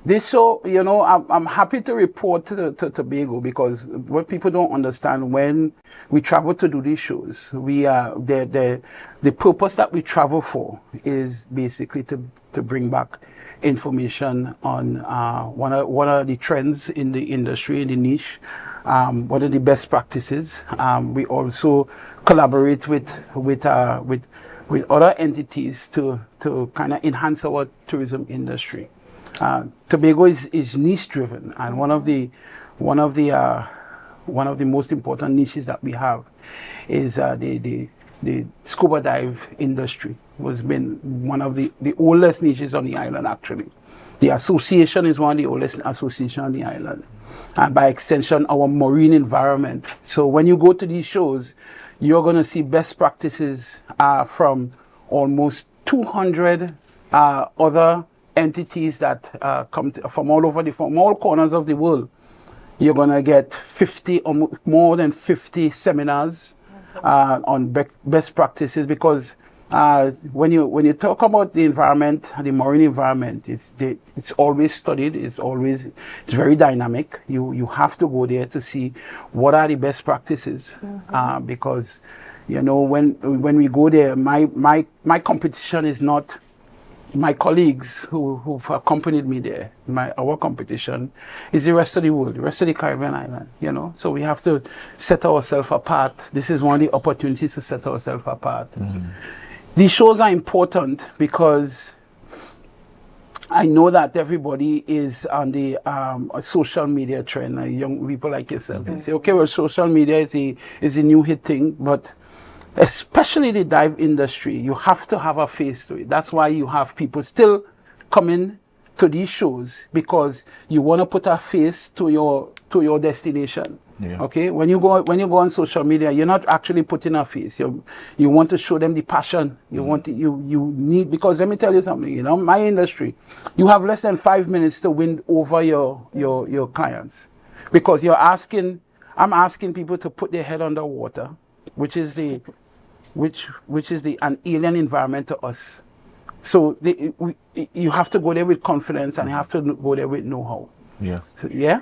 This show, I'm happy to report to Tobago, because what people don't understand, when we travel to do these shows, the purpose that we travel for is basically to bring back information on one of the trends in the industry, in the niche, one of the best practices. We also collaborate with other entities to kind of enhance our tourism industry. Tobago is niche driven, and one of the most important niches that we have is the the scuba dive industry was been one of the oldest niches on the island, actually. The association is one of the oldest associations on the island. And by extension, our marine environment. So when you go to these shows, you're going to see best practices from almost 200 other entities that come from from all corners of the world. You're going to get 50 or more than 50 seminars on best practices, because when you talk about the environment, the marine environment, it's always studied. It's very dynamic. You have to go there to see what are the best practices, because when we go there, my competition is not my colleagues who've accompanied me there. Our competition is the rest of the world, the rest of the Caribbean island. So we have to set ourselves apart. This is one of the opportunities to set ourselves apart. These shows are important because I know that everybody is on the social media trend. Young people like yourself, they say, okay, well, social media is a new hit thing, but especially the dive industry, you have to have a face to it. That's why you have people still coming to these shows, because you want to put a face to your destination. Yeah. Okay, when you go on social media, you're not actually putting a face. You want to show them the passion. You need, because let me tell you something. My industry, you have less than 5 minutes to win over your clients, because I'm asking people to put their head underwater, which is an alien environment to us. So you have to go there with confidence, and you have to go there with know-how. Yeah. So, yeah.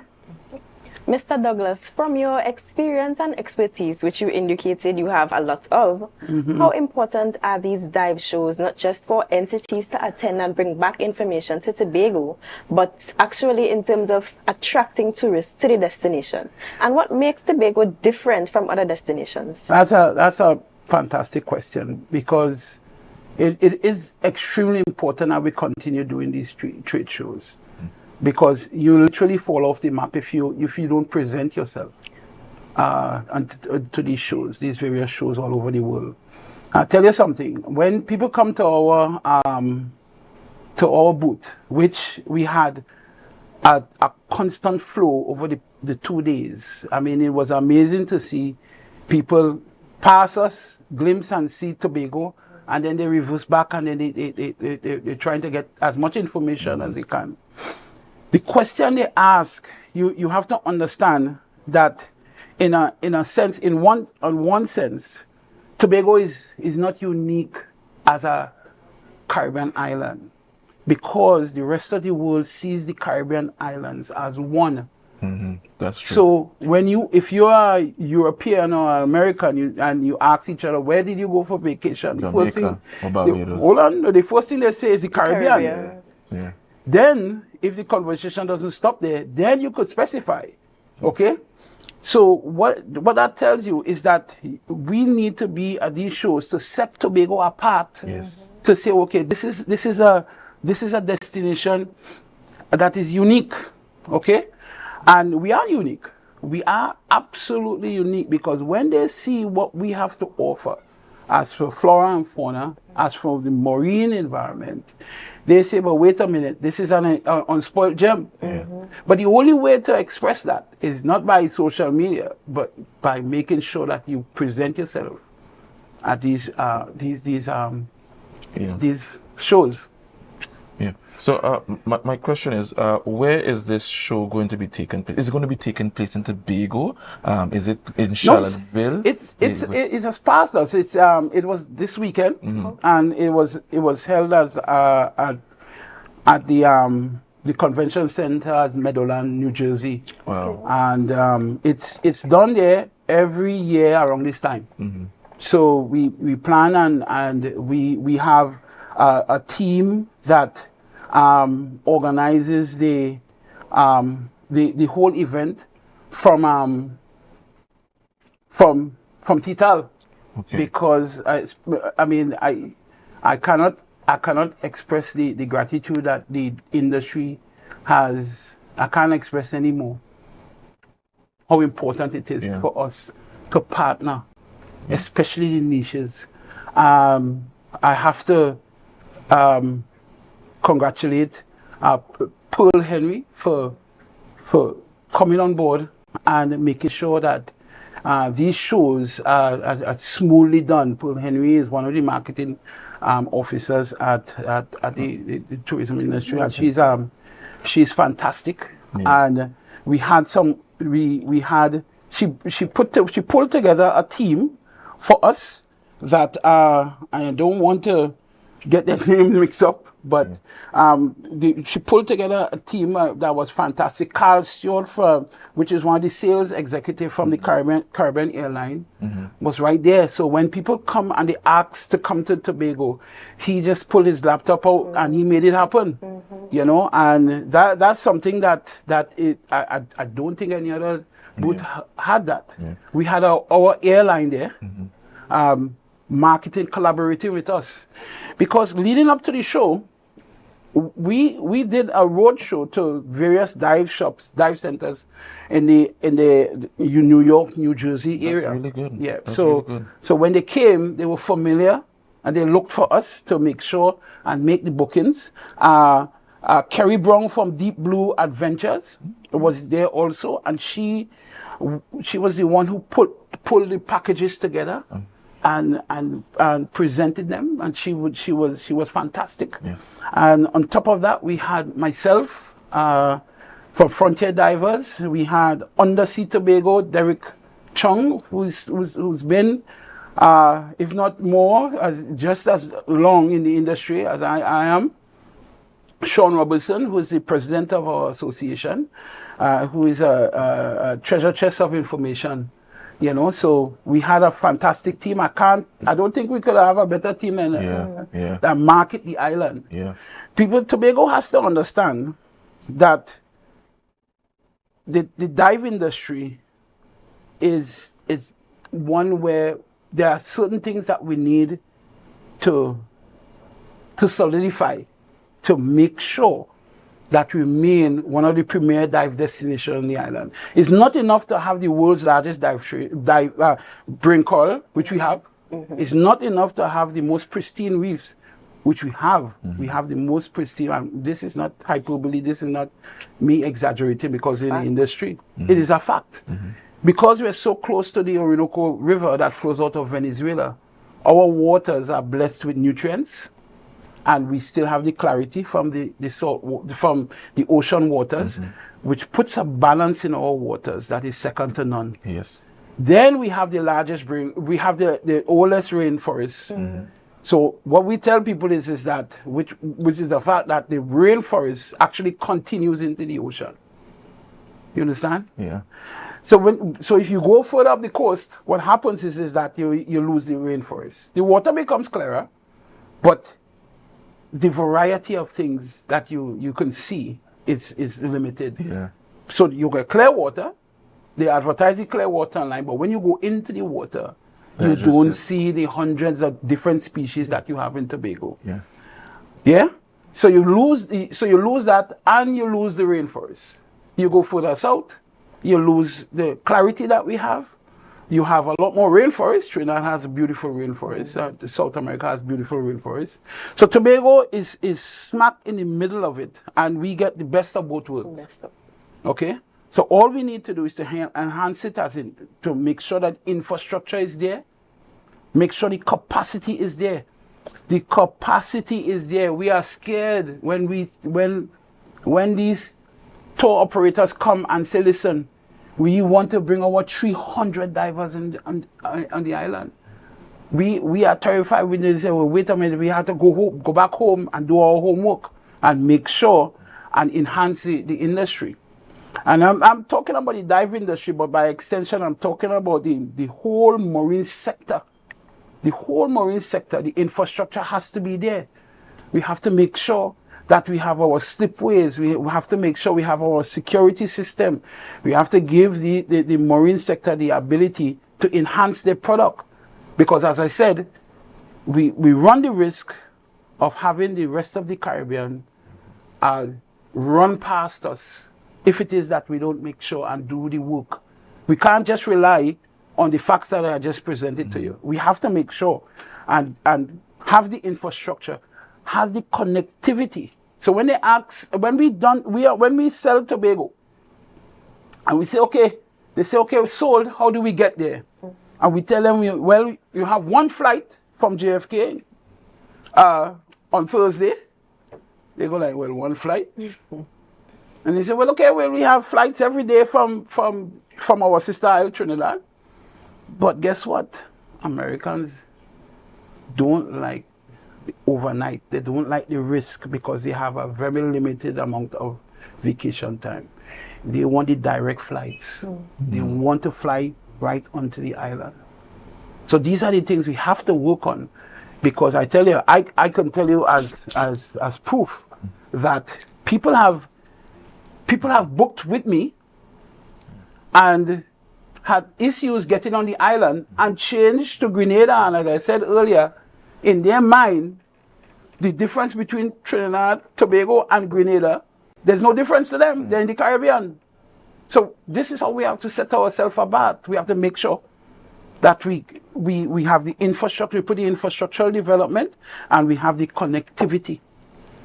Mr. Douglas, from your experience and expertise, which you indicated you have a lot of, how important are these dive shows, not just for entities to attend and bring back information to Tobago, but actually in terms of attracting tourists to the destination? And what makes Tobago different from other destinations? That's a fantastic question, because it is extremely important that we continue doing these trade shows. Because you literally fall off the map if you don't present yourself to these shows, these various shows all over the world. I'll tell you something. When people come to our booth, which we had a constant flow over the 2 days. I mean, it was amazing to see people pass us, glimpse and see Tobago, and then they reverse back, and then they're trying to get as much information as they can. The question they ask, you have to understand that in one sense, Tobago is not unique as a Caribbean island, because the rest of the world sees the Caribbean islands as one. That's true. So if you are European or American, and you ask each other, where did you go for vacation? Jamaica or Barbados. Hold on, the first thing they say is the Caribbean. Yeah. Then, if the conversation doesn't stop there, then you could specify, okay? So what that tells you is that we need to be at these shows to set Tobago apart. Yes. To say, okay, this is a destination that is unique, okay? And we are unique. We are absolutely unique, because when they see what we have to offer, as for flora and fauna, as for the marine environment, they say, but wait a minute, this is an unspoiled gem. But the only way to express that is not by social media, but by making sure that you present yourself at these shows. Yeah. So my question is, where is this show going to be taking place? Is it going to be taking place in Tobago? Is it in Charlottesville? It's as past us. It was this weekend, and it was held as at the convention center at Meadowland, New Jersey. Wow. And it's done there every year around this time. So we plan and we have a team that organizes the whole event from Tital, because I cannot express the gratitude that the industry has. I can't express anymore how important it is for us to partner, especially the niches, I have to congratulate Pearl Henry for coming on board and making sure that these shows are smoothly done. Pearl Henry is one of the marketing officers at the tourism industry, and she's fantastic. And we had she pulled together a team for us that I don't want to get their names mixed up, but she pulled together a team that was fantastic. Carl Stewart, which is one of the sales executives from the Caribbean airline, was right there. So when people come and they ask to come to Tobago, he just pulled his laptop out and he made it happen. You know, and that's something that I don't think any other boat had that. We had our airline there. Marketing collaborating with us, because leading up to the show, we did a road show to various dive centers in the New York, New Jersey area. That's really good. Yeah. That's So really good. so when they came, they were familiar and they looked for us to make sure and make the bookings. Kerry Brown from Deep Blue Adventures was there also, and she was the one who pulled the packages together. And presented them, and she was fantastic. And on top of that, we had myself from Frontier Divers. We had Undersea Tobago, Derek Chung, who's been, if not more, just as long in the industry as I am. Sean Robertson, who is the president of our association, who is a treasure chest of information. You know, so we had a fantastic team. I don't think we could have a better team that market the island. Tobago has to understand that the dive industry is one where there are certain things that we need to solidify, to make sure that we remain one of the premier dive destinations on the island. It's not enough to have the world's largest brain coral, which we have. It's not enough to have the most pristine reefs, which we have. We have the most pristine, and this is not hyperbole, this is not me exaggerating because in the industry. It is a fact. Because we're so close to the Orinoco River that flows out of Venezuela, our waters are blessed with nutrients, and we still have the clarity from the ocean waters, which puts a balance in our waters that is second to none. Then we have the largest we have the oldest rainforest. So what we tell people is that, which is the fact that the rainforest actually continues into the ocean. You understand? So if you go further up the coast, what happens is that you lose the rainforest. The water becomes clearer, but the variety of things that you can see is limited. So you get clear water, they advertise the clear water online, but when you go into the water, you don't see the hundreds of different species that you have in Tobago. So you lose that, and you lose the rainforest. You go further south, you lose the clarity that we have. You have a lot more rainforest. Trinidad has a beautiful rainforest. South America has beautiful rainforest. So Tobago is smack in the middle of it, and we get the best of both worlds. Okay? So all we need to do is to enhance it, as in to make sure that infrastructure is there, make sure the capacity is there. The capacity is there. We are scared when these tour operators come and say, listen, we want to bring our 300 divers on the island. We are terrified when they say, well, wait a minute, we have to go back home and do our homework and make sure and enhance the industry. And I'm talking about the dive industry, but by extension, I'm talking about the whole marine sector. The whole marine sector, the infrastructure has to be there. We have to make sure that we have our slipways, we have to make sure we have our security system. We have to give the marine sector the ability to enhance their product. Because as I said, we run the risk of having the rest of the Caribbean run past us if it is that we don't make sure and do the work. We can't just rely on the facts that I just presented to you. We have to make sure. and have the infrastructure, has the connectivity. So when they ask, when we sell Tobago, and we say, okay, they say, okay, sold, how do we get there? And we tell them, well, you have one flight from JFK on Thursday. They go like, well, one flight? And they say, well, okay, well, we have flights every day from our sister isle, Trinidad. But guess what? Americans don't like the overnight. They don't like the risk because they have a very limited amount of vacation time. They want the direct flights. They want to fly right onto the island. So these are the things we have to work on, because I tell you, I can tell you as proof that people have booked with me and had issues getting on the island and changed to Grenada. And as I said earlier, in their mind, the difference between Trinidad, Tobago, and Grenada, there's no difference to them. They're in the Caribbean. So this is how we have to set ourselves apart. We have to make sure that we have the infrastructure, we put the infrastructural development, and we have the connectivity.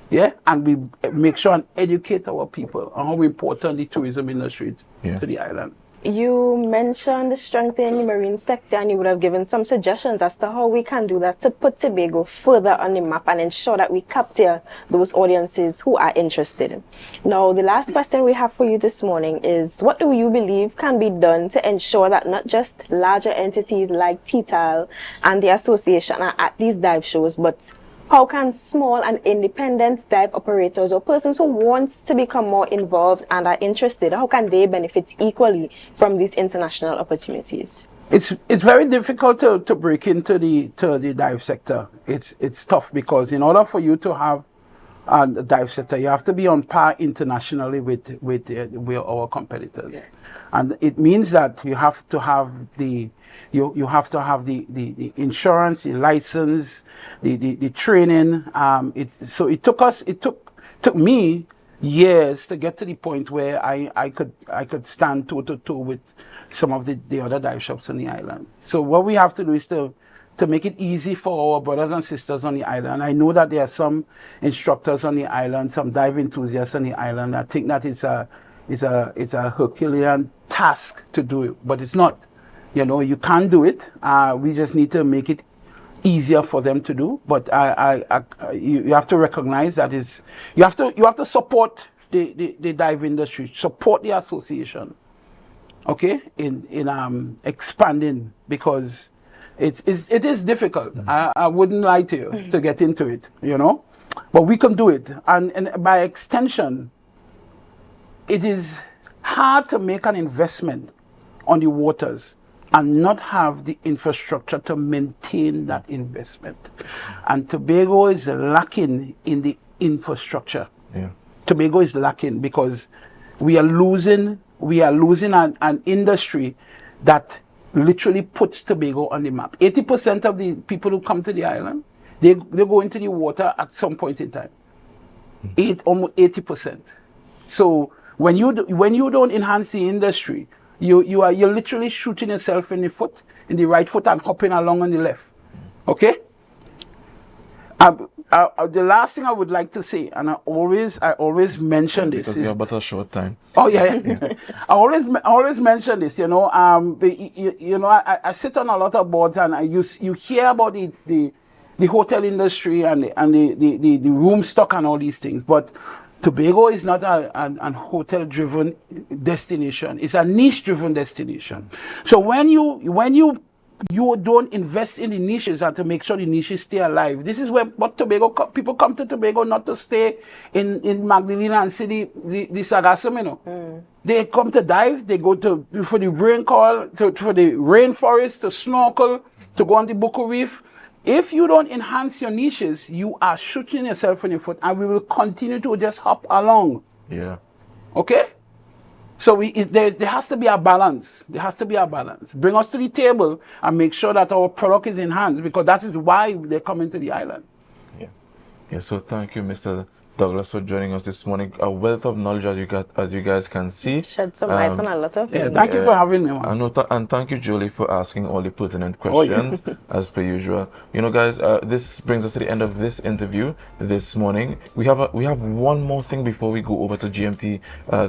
Yeah, and we make sure and educate our people on how important the tourism industry is to the island. You mentioned strengthening the marine sector, and you would have given some suggestions as to how we can do that to put Tobago further on the map and ensure that we capture those audiences who are interested. Now, the last question we have for you this morning is, what do you believe can be done to ensure that not just larger entities like TTAL and the association are at these dive shows, but how can small and independent dive operators or persons who want to become more involved and are interested, how can they benefit equally from these international opportunities? It's very difficult to break into the dive sector. It's tough because in order for you to have a dive sector, you have to be on par internationally with our competitors. Yeah. And it means that you have to have the the insurance, the license, the training. So it took me years to get to the point where I could stand toe to toe with some of the other dive shops on the island. So what we have to do is to make it easy for our brothers and sisters on the island. I know that there are some instructors on the island, some dive enthusiasts on the island. I think that it's a Herculean task to do it, but it's not. You know, you can't do it. We just need to make it easier for them to do. But you have to recognize that you have to support the dive industry, support the association. Okay, in expanding, because it is difficult. I wouldn't lie to you to get into it. You know, but we can do it, and by extension, it is hard to make an investment on the waters and not have the infrastructure to maintain that investment. And Tobago is lacking in the infrastructure. Yeah. Tobago is lacking because we are losing an industry that literally puts Tobago on the map. 80% of the people who come to the island, they go into the water at some point in time. Almost 80%. So when you don't enhance the industry, you're literally shooting yourself in the right foot and hopping along on the left. Okay? The last thing I would like to say, and I always mention this, because we have but a short time. Oh yeah. I always mention this. You know, I sit on a lot of boards, and you hear about the hotel industry and the room stock and all these things, but Tobago is not a hotel-driven destination. It's a niche-driven destination. So when you don't invest in the niches and to make sure the niches stay alive, this is what Tobago people come to Tobago not to stay in Magdalena and see the sargassum, you know. They come to dive. They go for the rain call, for the rainforest, to snorkel, to go on the Buko Reef. If you don't enhance your niches, you are shooting yourself in the foot, and we will continue to just hop along. Yeah. Okay? So there has to be a balance. There has to be a balance. Bring us to the table and make sure that our product is enhanced, because that is why they're coming to the island. Yeah. Yeah. So thank you, Mr. Douglas for joining us this morning. A wealth of knowledge as you guys can see. Shed some light on a lot of things. Thank you for having me, man. And thank you, Julie, for asking all the pertinent questions as per usual. You know, guys, this brings us to the end of this interview this morning. We have one more thing before we go over to GMT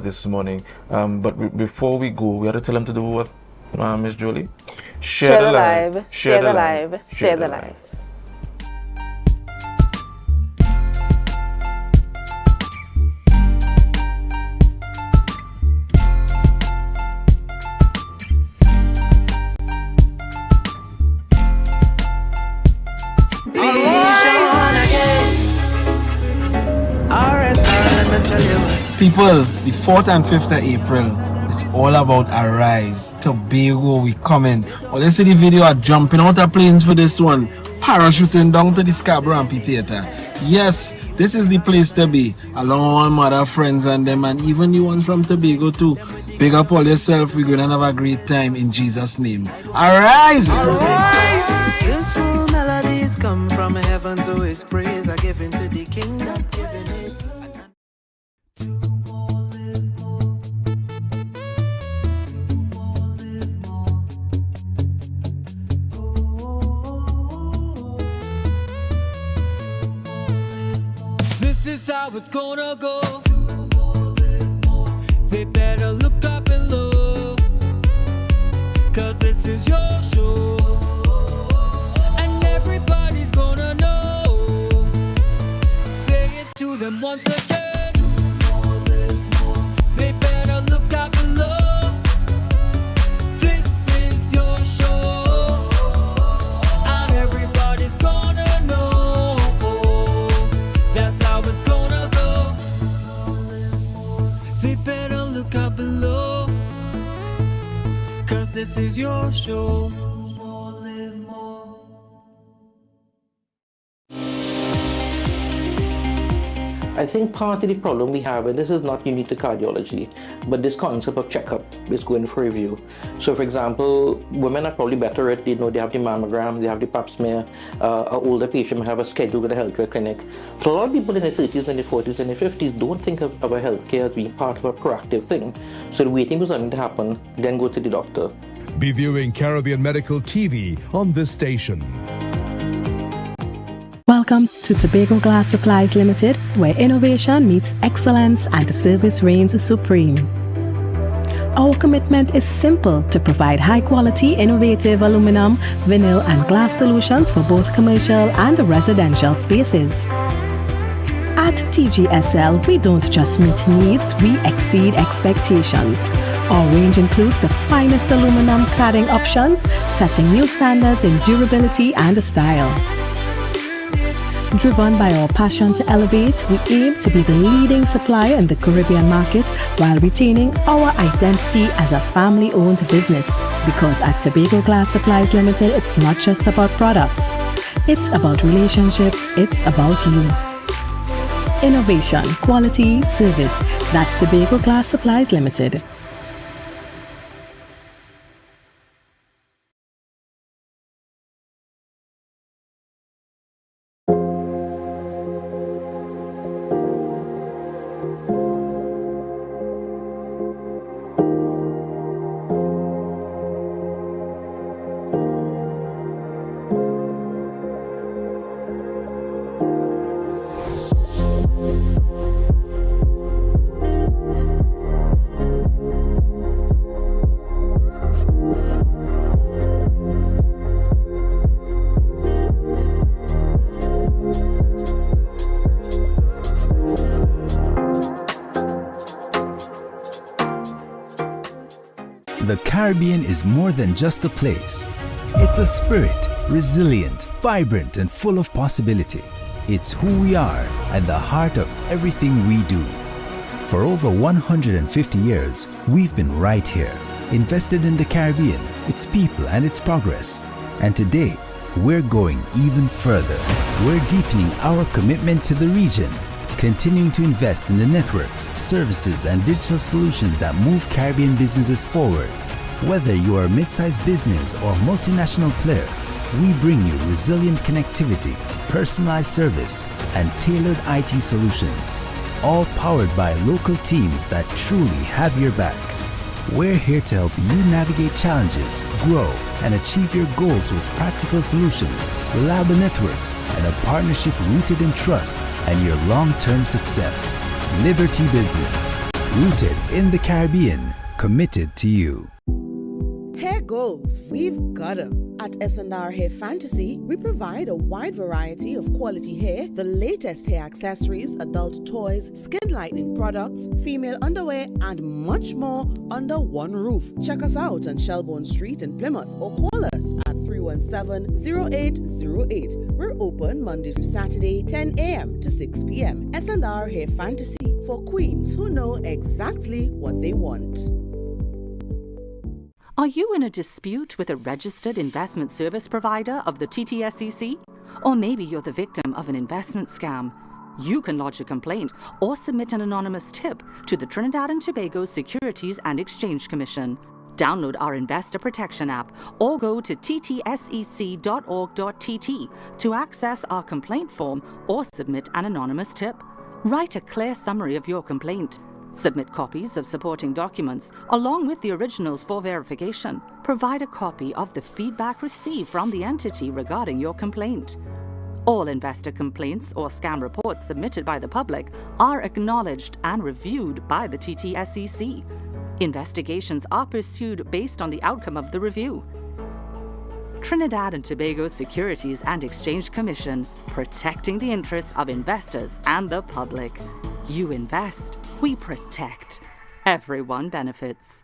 this morning. But before we go, we have to tell them to do what, Miss Julie? Share the live. Share the live. Share the live. People, the 4th and 5th of April, it's all about Arise. Tobago, we coming. Oh, let's see the video of jumping out of planes for this one. Parachuting down to the Scarborough Amphitheater. Yes, this is the place to be. Along with other friends and them, and even the ones from Tobago too. Big up all yourself. We're going to have a great time in Jesus' name. Arise! Arise! Blissful melodies come from heaven, so his praise are given to the King that given it. This is how it's gonna go. They better look up and look, 'cause this is your show, and everybody's gonna know. Say it to them once again. They better look up and look. This is your show, and everybody's gonna know. That's how it's gonna go. They better look up below, 'cause this is your show. I think part of the problem we have, and this is not unique to cardiology, but this concept of checkup is going for review. So for example, women are probably better at, they have the mammogram, they have the pap smear, an older patient may have a schedule with a healthcare clinic. So a lot of people in their 30s and their 40s and their 50s don't think of our healthcare as being part of a proactive thing. So they're waiting for something to happen, then go to the doctor. Be viewing Caribbean Medical TV on this station. Welcome to Tobago Glass Supplies Limited, where innovation meets excellence and the service reigns supreme. Our commitment is simple: to provide high-quality, innovative aluminum, vinyl, and glass solutions for both commercial and residential spaces. At TGSL, we don't just meet needs, we exceed expectations. Our range includes the finest aluminum cladding options, setting new standards in durability and style. Driven by our passion to elevate, we aim to be the leading supplier in the Caribbean market while retaining our identity as a family-owned business. Because at Tobago Glass Supplies Limited, it's not just about products. It's about relationships, it's about you. Innovation, quality, service. That's Tobago Glass Supplies Limited. The Caribbean is more than just a place. It's a spirit, resilient, vibrant, and full of possibility. It's who we are and the heart of everything we do. For over 150 years, we've been right here, invested in the Caribbean, its people, and its progress. And today, we're going even further. We're deepening our commitment to the region, continuing to invest in the networks, services, and digital solutions that move Caribbean businesses forward. Whether you are a mid-sized business or multinational player, we bring you resilient connectivity, personalized service, and tailored IT solutions, all powered by local teams that truly have your back. We're here to help you navigate challenges, grow, and achieve your goals with practical solutions, reliable networks, and a partnership rooted in trust and your long-term success. Liberty Business, rooted in the Caribbean, committed to you. Hair goals, we've got 'em. At S&R Hair Fantasy, we provide a wide variety of quality hair, the latest hair accessories, adult toys, skin lightening products, female underwear, and much more under one roof. Check us out on Shelbourne Street in Plymouth or call us at 317-0808. We're open Monday through Saturday, 10 a.m. to 6 p.m. S&R Hair Fantasy, for queens who know exactly what they want. Are you in a dispute with a registered investment service provider of the TTSEC? Or maybe you're the victim of an investment scam? You can lodge a complaint or submit an anonymous tip to the Trinidad and Tobago Securities and Exchange Commission. Download our Investor Protection app or go to ttsec.org.tt to access our complaint form or submit an anonymous tip. Write a clear summary of your complaint. Submit copies of supporting documents along with the originals for verification. Provide a copy of the feedback received from the entity regarding your complaint. All investor complaints or scam reports submitted by the public are acknowledged and reviewed by the TTSEC. Investigations are pursued based on the outcome of the review. Trinidad and Tobago Securities and Exchange Commission, protecting the interests of investors and the public. You invest, we protect. Everyone benefits.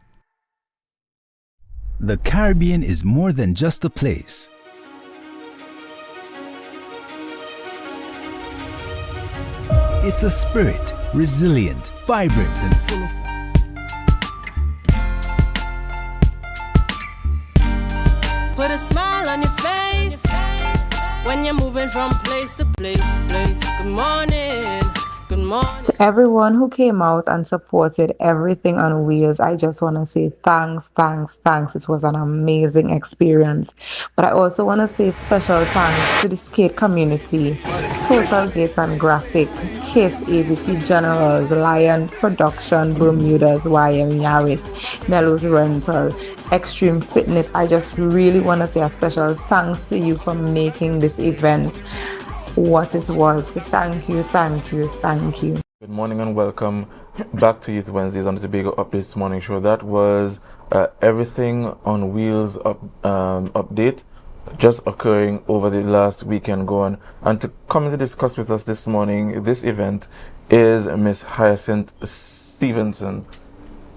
The Caribbean is more than just a place. It's a spirit, resilient, vibrant, and full of Put a smile on your face when you're moving from place to place. Good morning, good morning. Everyone who came out and supported everything on wheels, I just want to say thanks. It was an amazing experience. But I also want to say special thanks to the skate community, Total Gates and Graphic, Kiss, ABC Generals, Lion Production, Bermudas, YM Yaris, Nello's Rental, Extreme Fitness. I just really want to say a special thanks to you for making this event what it was. Thank you. Good morning and welcome back to Youth Wednesdays on the Tobago Updates Morning Show. That was Everything on Wheels update just occurring over the last weekend gone. And to come to discuss with us this morning, this event is Miss Hyacinth Stevenson.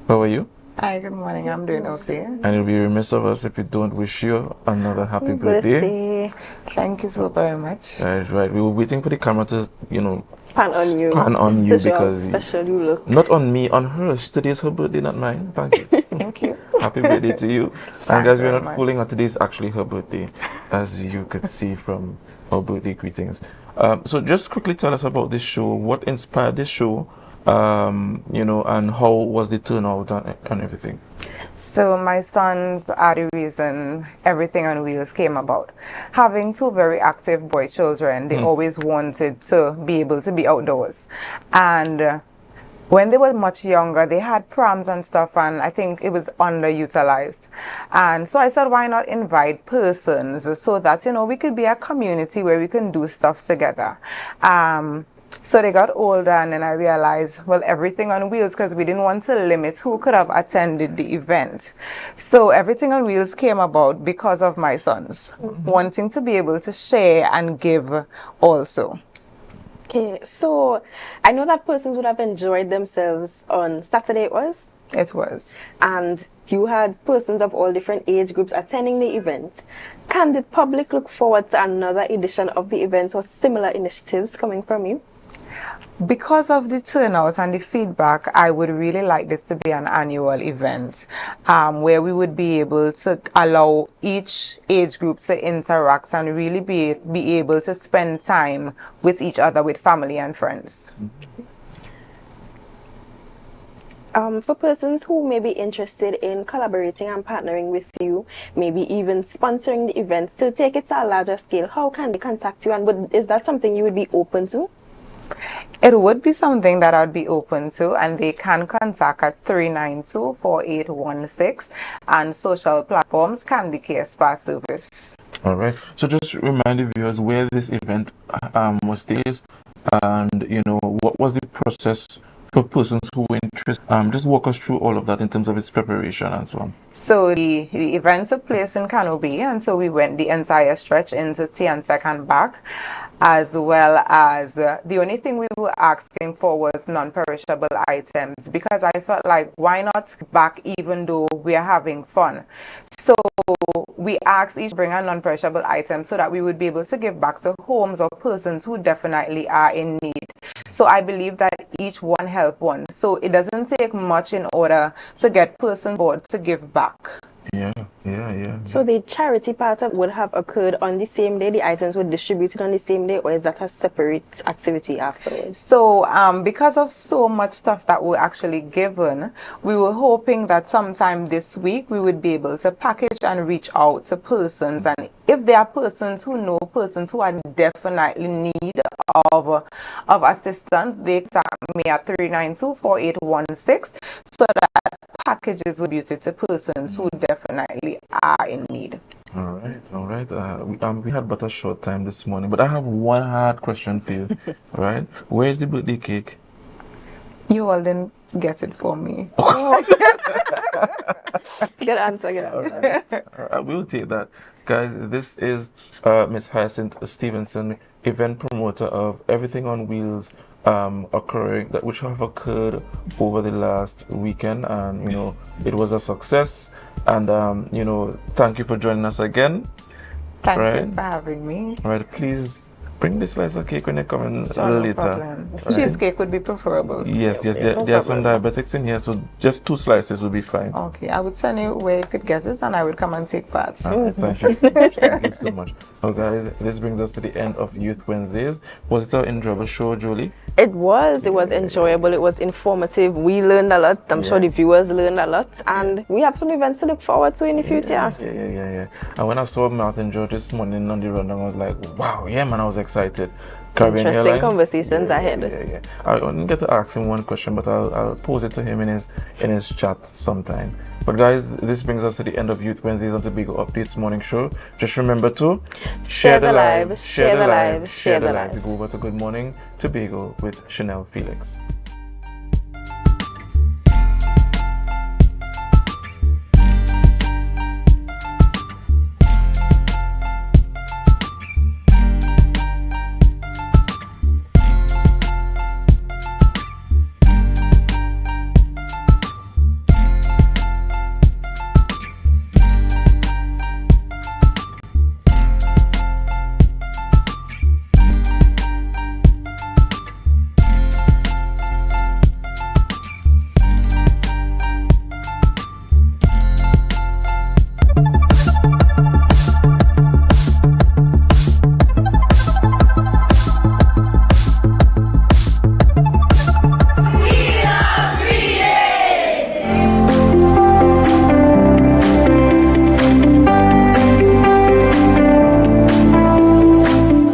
How are you? Hi, good morning. I'm doing okay. And it would be remiss of us if we don't wish you another happy birthday. Thank you so very much. Right. We were waiting for the camera to, Pan on you. Because special you look. Not on me, on her. Today's her birthday, not mine. Thank you. Thank you. Happy birthday to you. And guys, we're not much. fooling her. Today is actually her birthday, as you could see from our birthday greetings. So just quickly tell us about this show. What inspired this show? And how was the turnout and everything? So my sons are the reason Everything on Wheels came about. Having two very active boy children, they always wanted to be able to be outdoors. And when they were much younger, they had proms and stuff, and I think it was underutilized. And so I said, why not invite persons so that, we could be a community where we can do stuff together. So they got older, and then I realized, well, Everything on Wheels, because we didn't want to limit who could have attended the event. So Everything on Wheels came about because of my sons, wanting to be able to share and give also. Okay, so I know that persons would have enjoyed themselves on Saturday, it was? It was. And you had persons of all different age groups attending the event. Can the public look forward to another edition of the event or similar initiatives coming from you? Because of the turnout and the feedback, I would really like this to be an annual event where we would be able to allow each age group to interact and really be able to spend time with each other, with family and friends. For persons who may be interested in collaborating and partnering with you, maybe even sponsoring the events to take it to a larger scale, how can they contact you, and is that something you would be open to? It would be something that I'd be open to, and they can contact at 392-4816, and social platforms can be KSPA service. All right. So just remind the viewers where this event was staged, and what was the process for persons who were interested. Just walk us through all of that in terms of its preparation and so on. So the event took place in Canopy, and so we went the entire stretch into Tiansec and back, as well as the only thing we were asking for was non-perishable items, because I felt like, why not back even though we are having fun? So we asked each bring a non-perishable item so that we would be able to give back to homes or persons who definitely are in need. So I believe that each one help one. So it doesn't take much in order to get person board to give back. Yeah. So the charity part of would have occurred on the same day, the items were distributed on the same day, or is that a separate activity afterwards? So because of so much stuff that we're actually given, we were hoping that sometime this week we would be able to package and reach out to persons, and if there are persons who know persons who are definitely in need of assistance, they contact me at 392-4816 so that packages will be used to persons who definitely are in need. All right. We had but a short time this morning, but I have one hard question for you. All right, where's the birthday cake? You all didn't get it for me. Good answer. All right, we'll take that. Guys, this is Miss Hyacinth Stevenson, event promoter of Everything on Wheels, which have occurred over the last weekend, and it was a success, and thank you for joining us again. Thank you for having me. All right, please bring the slice of cake when you come in sure, later. No problem. Right? Cheesecake would be preferable. Yes. There are some diabetics in here, so just 2 slices will be fine. Okay, I would send you where you could get it, and I would come and take part. Thank you. Thank you so much. Well, guys, this brings us to the end of Youth Wednesdays. Was it an enjoyable show, Julie? It was enjoyable. It was informative. We learned a lot. I'm sure the viewers learned a lot, and we have some events to look forward to in the future. Yeah. And when I saw Martin George this morning on the rundown, I was like, wow, yeah, man, I was excited. Caribbean Interesting Airlines. Conversations ahead. Yeah. I didn't get to ask him one question, but I'll pose it to him in his chat sometime. But guys, this brings us to the end of Youth Wednesdays on Tobago Updates morning show. Just remember to share the live, share the live, share the live. We go over to Good Morning Tobago with Chanel Felix.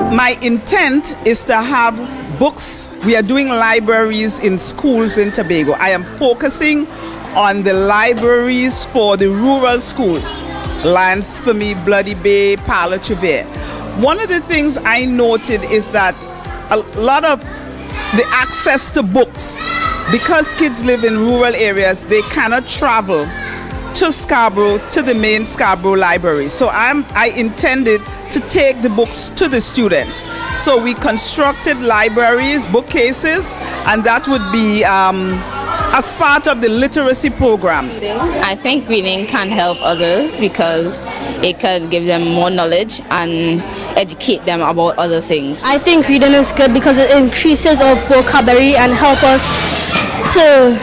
My intent is to have books. We are doing libraries in schools in Tobago. I am focusing on the libraries for the rural schools, Lance for me, Bloody Bay, Parla Trevere. One of the things I noted is that a lot of the access to books, because kids live in rural areas, they cannot travel to Scarborough, to the main Scarborough library. So I intended to take the books to the students. So we constructed libraries, bookcases, and that would be as part of the literacy program. I think reading can help others because it could give them more knowledge and educate them about other things. I think reading is good because it increases our vocabulary and help us to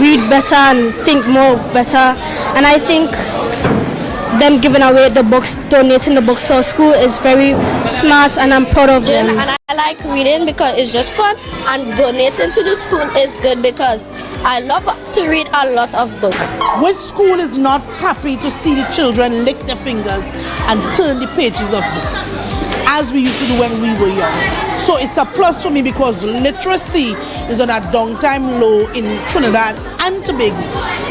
read better and think more better, and I think them giving away the books, donating the books to our school is very smart, and I'm proud of them. And I like reading because it's just fun, and donating to the school is good because I love to read a lot of books. Which school is not happy to see the children lick their fingers and turn the pages of books, as we used to do when we were young? So it's a plus for me because literacy is on a downtime low in Trinidad and Tobago.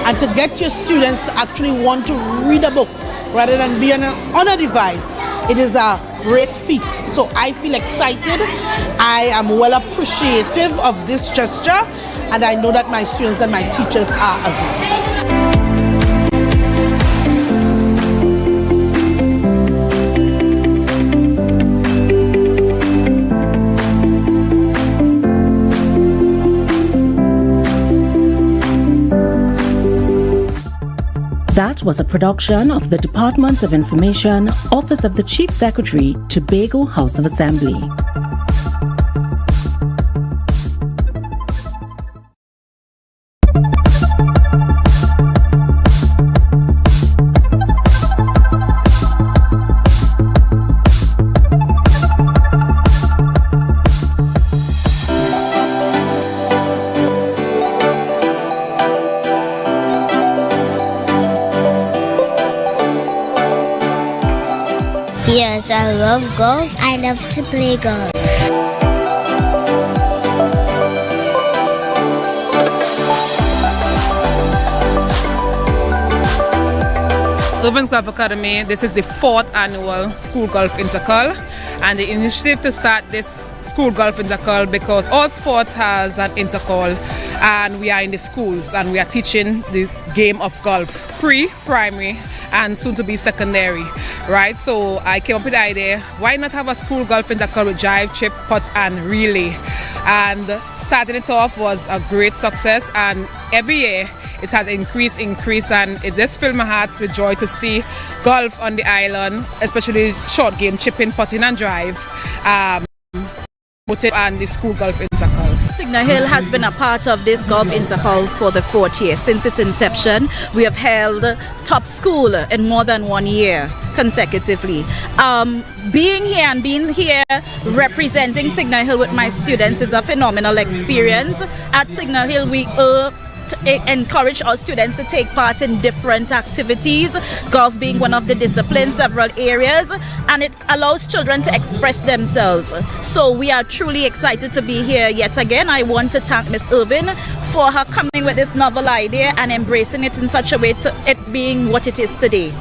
And to get your students to actually want to read a book rather than be on a device, it is a great feat. So I feel excited. I am well appreciative of this gesture, and I know that my students and my teachers are as well. That was a production of the Department of Information, Office of the Chief Secretary, Tobago House of Assembly. Yes, I love golf. I love to play golf. Urban Golf Academy, this is the 4th annual School Golf Intercol, and the initiative to start this School Golf Intercol because all sport has an intercol, and we are in the schools and we are teaching this game of golf, pre-primary and soon to be secondary, right? So I came up with the idea, why not have a school golf intercol with jive, chip, putt and relay? And starting it off was a great success, and every year it has increased, and it just filled my heart with joy to see golf on the island, especially short game, chipping, putting and drive, and the school golf intercol. Signal Hill has been a part of this golf intercol for the 4th year. Since its inception, we have held top school in more than 1 year consecutively. Being here representing Signal Hill with my students is a phenomenal experience. At Signal Hill, we encourage our students to take part in different activities, golf being one of the disciplines, several areas, and it allows children to express themselves. So we are truly excited to be here yet again. I want to thank Miss Irvin for her coming with this novel idea and embracing it in such a way to it being what it is today.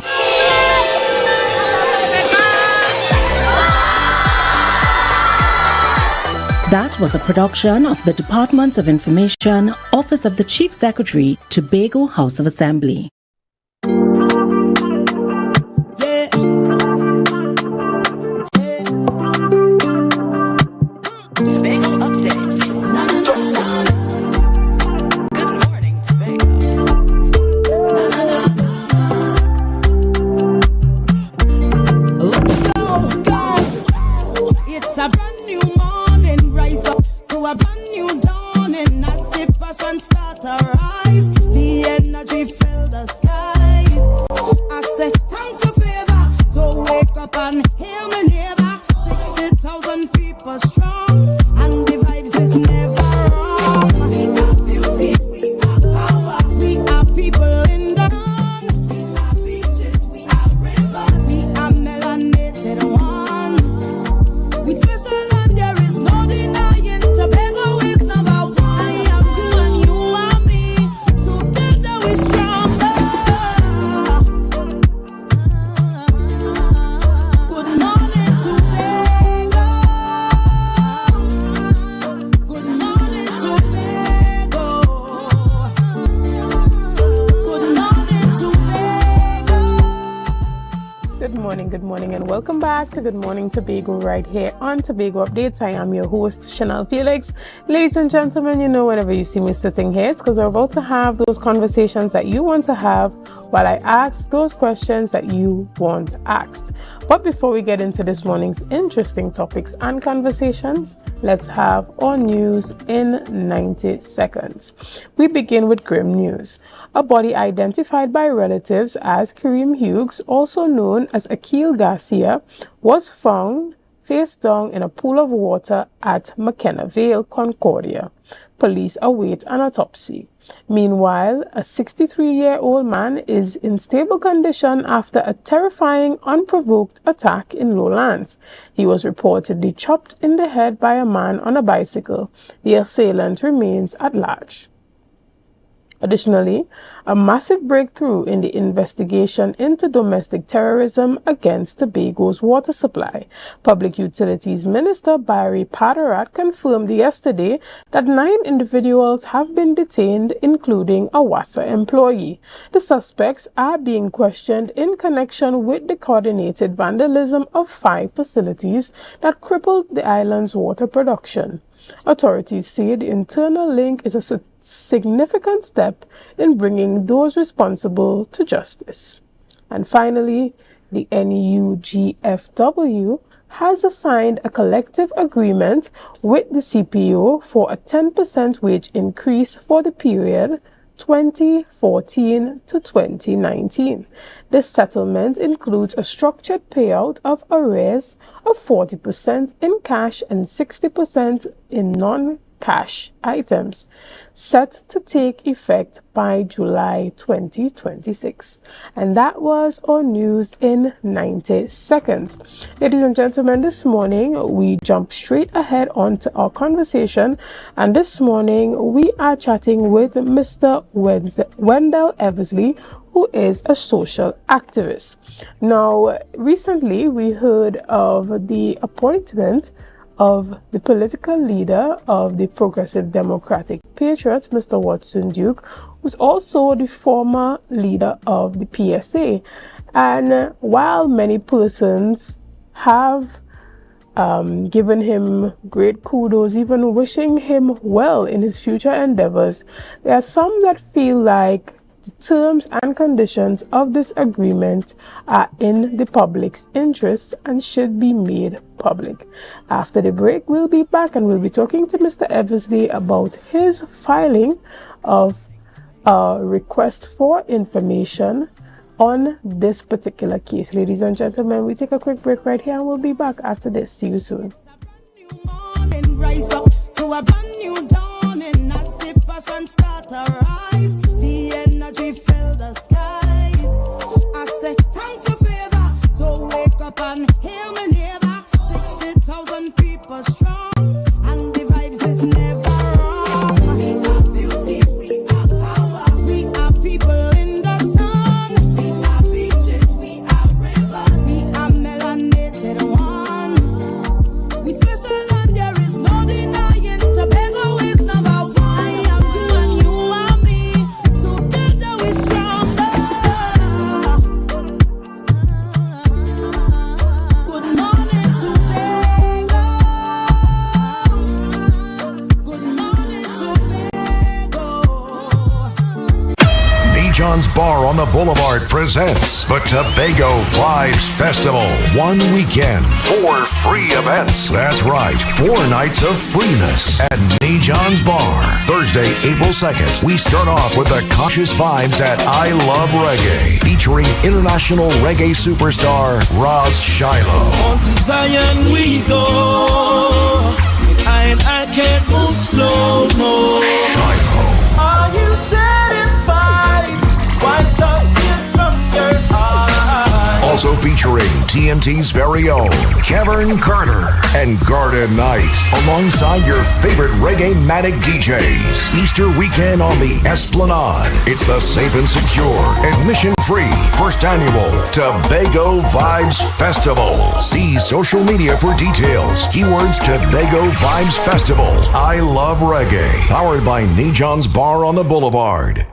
That was a production of the Department of Information, Office of the Chief Secretary, Tobago House of Assembly. Welcome back to Good Morning Tobago right here on Tobago Updates. I am your host, Chanel Felix. Ladies and gentlemen, you know whenever you see me sitting here, it's because we're about to have those conversations that you want to have while I ask those questions that you want asked. But before we get into this morning's interesting topics and conversations, let's have our news in 90 seconds. We begin with grim news. A body identified by relatives as Kareem Hughes, also known as Akil Garcia, was found face down in a pool of water at McKenna Vale, Concordia. Police await an autopsy. Meanwhile, a 63-year-old man is in stable condition after a terrifying, unprovoked attack in Lowlands. He was reportedly chopped in the head by a man on a bicycle. The assailant remains at large. Additionally, a massive breakthrough in the investigation into domestic terrorism against Tobago's water supply. Public Utilities Minister Barry Paderat confirmed yesterday that 9 individuals have been detained, including a WASA employee. The suspects are being questioned in connection with the coordinated vandalism of 5 facilities that crippled the island's water production. Authorities say the internal link is a significant step in bringing those responsible to justice. And finally, the NUGFW has signed a collective agreement with the CPO for a 10% wage increase for the period 2014 to 2019. This settlement includes a structured payout of arrears of 40% in cash and 60% in non-cash items, set to take effect by July 2026. And that was our news in 90 seconds. Ladies and gentlemen, this morning we jump straight ahead onto our conversation, and this morning we are chatting with Mr. Wendell Eversley, who is a social activist. Now, recently we heard of the appointment of the political leader of the Progressive Democratic Patriots, Mr. Watson Duke, who's also the former leader of the PSA. And while many persons have given him great kudos, even wishing him well in his future endeavors, there are some that feel like the terms and conditions of this agreement are in the public's interest and should be made public. After the break, we'll be back and we'll be talking to Mr. Eversley about his filing of a request for information on this particular case. Ladies and gentlemen, we take a quick break right here and we'll be back after this. See you soon. Rise up to a brand new dawning as the passion start to rise. The energy fill the skies. I say thanks for favor to wake up and hear my neighbor. 60,000 people strong and the vibes is never wrong. We are beauty, we are power. We are people in the sun. We are beaches, we are rivers. We are melanated ones. We special and there is no denying. Tobago is number one. I am you and you are me. Together we stronger. Good morning, Tobago. Good morning, Tobago. John's Bar on the Boulevard presents the Tobago Vibes Festival. 1 weekend, 4 free events. That's right, 4 nights of freeness at John's Bar. Thursday, April 2nd, we start off with the Conscious Vibes at I Love Reggae, featuring international reggae superstar Roz Shiloh. On to Zion we go, and I can't move slow, no. Shiloh. Are you satisfied? Wipe the tears from your eyes. Also featuring TNT's very own Kevin Carter and Garden Knight, alongside your favorite reggae-matic DJs. Easter weekend on the Esplanade. It's the safe and secure, admission-free, first annual Tobago Vibes Festival. See social media for details. Keywords Tobago Vibes Festival. I Love Reggae. Powered by John's Bar on the Boulevard.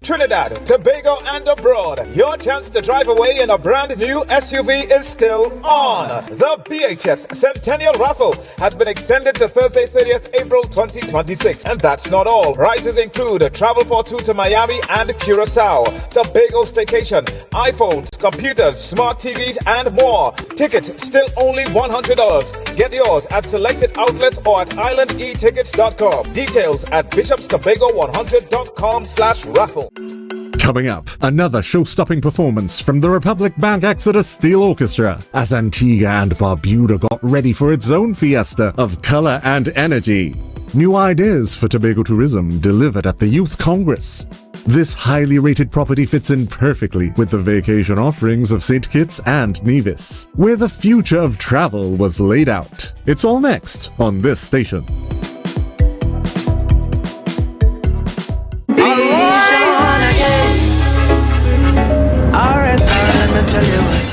Trinidad, Tobago and abroad, your chance to drive away in a brand new SUV is still on. The BHS Centennial Raffle has been extended to Thursday 30th April 2026. And that's not all. Prizes include travel for two to Miami and Curacao, Tobago staycation, iPhones, computers, smart TVs and more. Tickets still only $100. Get yours at selected outlets or at islandetickets.com. Details at bishopstobago100.com/raffle. Coming up, another show-stopping performance from the Republic Bank Exodus Steel Orchestra as Antigua and Barbuda got ready for its own fiesta of color and energy. New ideas for Tobago tourism delivered at the Youth Congress. This highly rated property fits in perfectly with the vacation offerings of St. Kitts and Nevis, where the future of travel was laid out. It's all next on this station.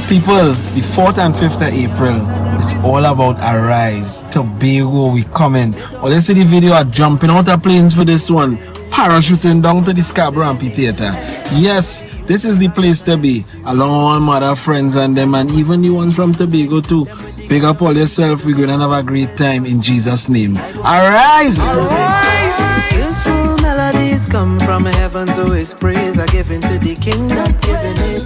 People, the 4th and 5th of April, it's all about Arise. Tobago, we coming. Well, you see the video of jumping out of planes for this one. Parachuting down to the Scarborough Amphitheater. Yes, this is the place to be. Along with other friends and them, and even the ones from Tobago too. Big up all yourself. We're going to have a great time in Jesus' name. Arise! Arise! Blissful melodies come from heaven, so his praise are given to the King that given it.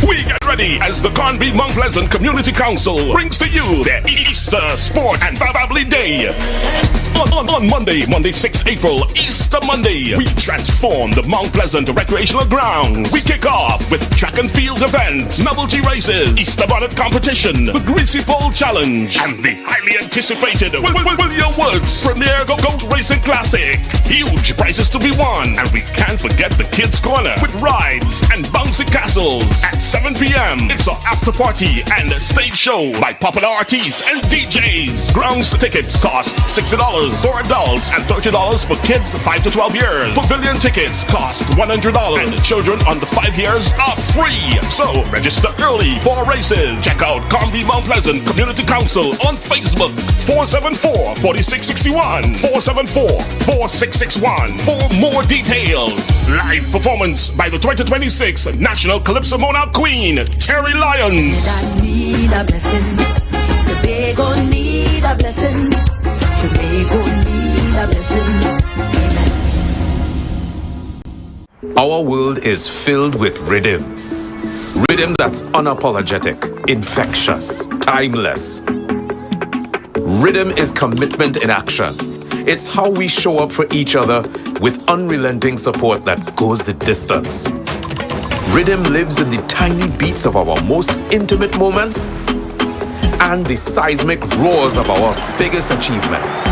We get ready as the Conby Mount Pleasant Community Council brings to you their Easter Sport and Family Day. On Monday, 6th April, Easter Monday, we transform the Mount Pleasant recreational grounds. We kick off with track and field events, novelty races, Easter bonnet competition, the Greasy Pole Challenge, and the highly anticipated William Woods Premier Goat Racing Classic. Huge prizes to be won, and we can't forget the Kids Corner with rides and bouncy castles. At 7 p.m., it's an after party and a stage show by popular artists and DJs. Grounds tickets cost $60 for adults and $30 for kids 5 to 12 years. Pavilion tickets cost $100 and children under 5 years are free. So register early for races. Check out Conby Mount Pleasant Community Council on Facebook. 474-4661. 474-4661 for more details. Live performance by the 2026 National Calypso Monarch Queen, Terry Lyons. I need a blessing. Tobago need a blessing. Tobago need a blessing. Our world is filled with rhythm. Rhythm that's unapologetic, infectious, timeless. Rhythm is commitment in action. It's how we show up for each other with unrelenting support that goes the distance. Rhythm lives in the tiny beats of our most intimate moments and the seismic roars of our biggest achievements.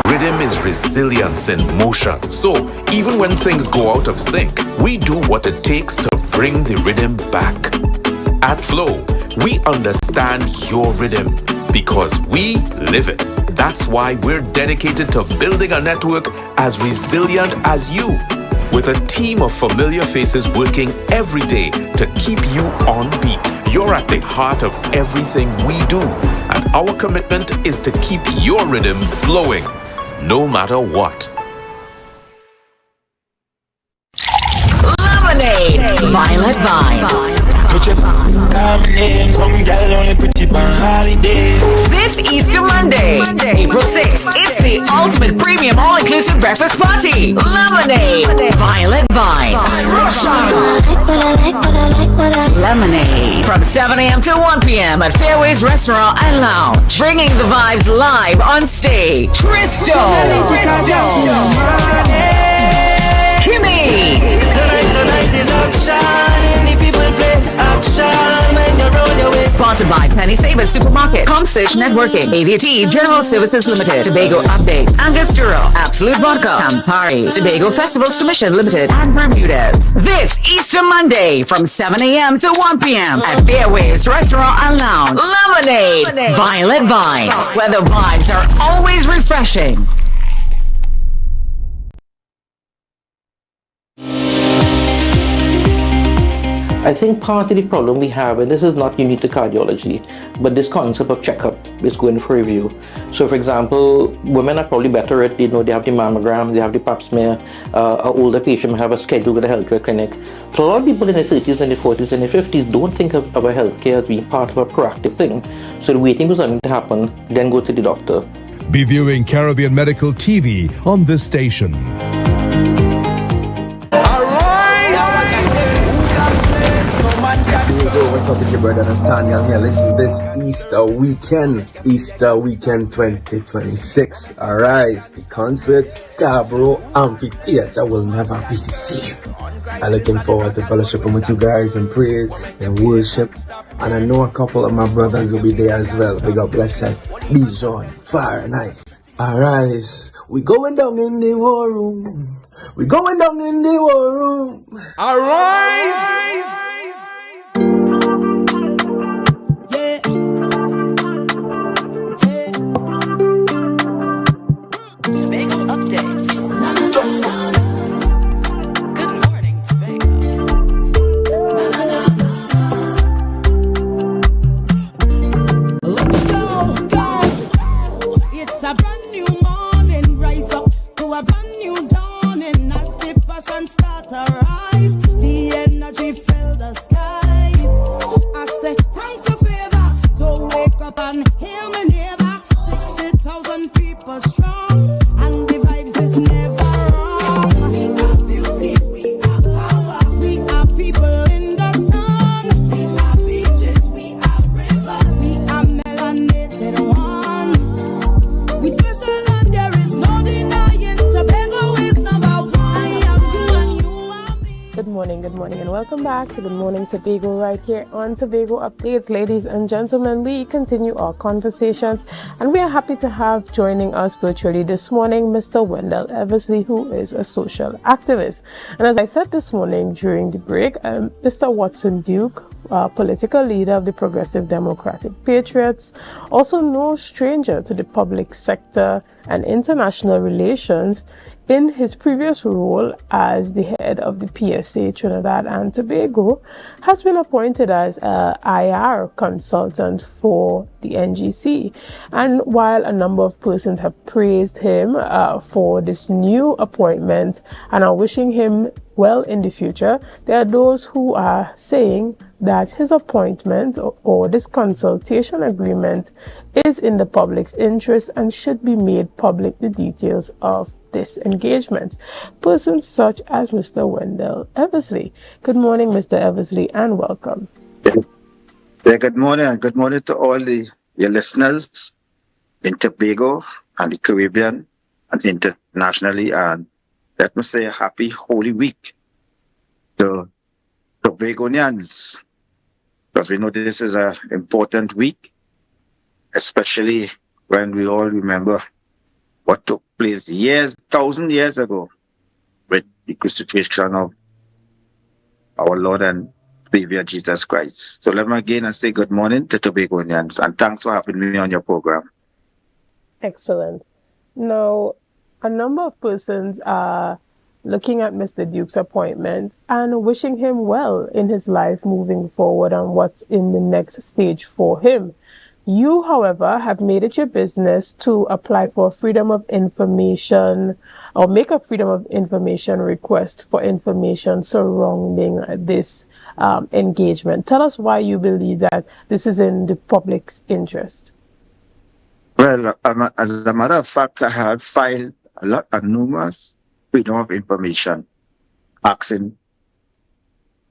Rhythm is resilience in motion. So, even when things go out of sync, we do what it takes to bring the rhythm back. At Flow, we understand your rhythm because we live it. That's why we're dedicated to building a network as resilient as you, with a team of familiar faces working every day to keep you on beat. You're at the heart of everything we do, and our commitment is to keep your rhythm flowing, no matter what. Lemonade, Violet Vibes. This Easter Monday, April 6th, it's the ultimate premium all-inclusive breakfast party. Lemonade, Violet Vibes. Lemonade, from 7 a.m. to 1 p.m. at Fairways Restaurant and Lounge. Bringing the vibes live on stage. Tristo. Kimmy. Tonight is action in the people place. Action when you're on your way. Sponsored by Penny Savers Supermarket, Comsearch Networking, AVT General Services Limited, Tobago Updates, Angostura, Absolute Vodka, Campari, Tobago Festivals Commission Limited, and Bermudez. This Easter Monday from 7 a.m. to 1 p.m. at Fairways Restaurant and Lounge. Lemonade, Violet Vibes, where the vibes are always refreshing. I think part of the problem we have, and this is not unique to cardiology, but this concept of checkup is going for review. So for example, women are probably better at, they have the mammogram, they have the pap smear, an older patient may have a schedule at a healthcare clinic. So a lot of people in their 30s and their 40s and their 50s don't think of our healthcare as being part of a proactive thing. So they're waiting for something to happen, then go to the doctor. Be viewing Caribbean Medical TV on this station. What's up, it's your brother Nathaniel here. Listen, this Easter weekend 2026. Alright, the concert, Tobago Amphitheater will never be the same. I'm looking forward to fellowshipping with you guys and praise and worship. And I know a couple of my brothers will be there as well. Big up, blessed, Bijon, Fire Night. Alright, we going down in the war room. We going down in the war room. Alright. It's a brand new morning, rise up to a brand new dawning as the passion start to rise. The energy fill the skies. I say thanks for favor to wake up and hear me neighbor. 60,000 people strong and the vibes is never wrong. We are beauty, we are power, we are people in the sun. We are beaches, we are rivers, we are melanated ones. We special and there is no denying. Tobago is number one. I am you and you are me. Good morning, and welcome back to Good Morning Tobago right here on Tobago Updates. Ladies and gentlemen, we continue our conversations, and we are happy to have joining us virtually this morning Mr. Wendell Eversley, who is a social activist. And as I said this morning during the break, Mr. Watson Duke, political leader of the Progressive Democratic Patriots, also no stranger to the public sector and international relations, in his previous role as the head of the PSA Trinidad and Tobago, has been appointed as an IR consultant for the NGC. And while a number of persons have praised him for this new appointment and are wishing him well in the future, there are those who are saying that his appointment or this consultation agreement is in the public's interest and should be made public, the details of this engagement. Persons such as Mr. Wendell Eversley. Good morning, Mr. Eversley, and welcome. Yeah, good morning, and good morning to all your listeners in Tobago and the Caribbean and internationally. And let me say a happy Holy Week to Tobagonians, because we know this is an important week, especially when we all remember what took place 1,000 years ago with the crucifixion of our Lord and Savior Jesus Christ. So let me again say good morning to Tobagonians, and thanks for having me on your program. Excellent. Now, a number of persons are looking at Mr. Duke's appointment and wishing him well in his life moving forward and what's in the next stage for him. You, however, have made it your business to apply for freedom of information or make a freedom of information request for information surrounding this engagement. Tell us why you believe that this is in the public's interest. Well, as a matter of fact, I have filed a lot of numerous freedom of information asking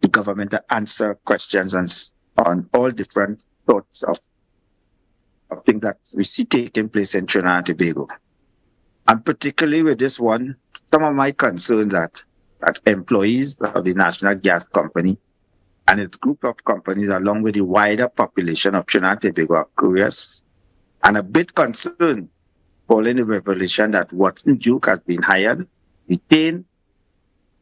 the government to answer questions on all different sorts of things that we see taking place in Trinidad and Tobago. And particularly with this one, some of my concerns that employees of the National Gas Company and its group of companies, along with the wider population of Trinidad and Tobago, are curious and a bit concerned following the revelation that Watson Duke has been hired, retained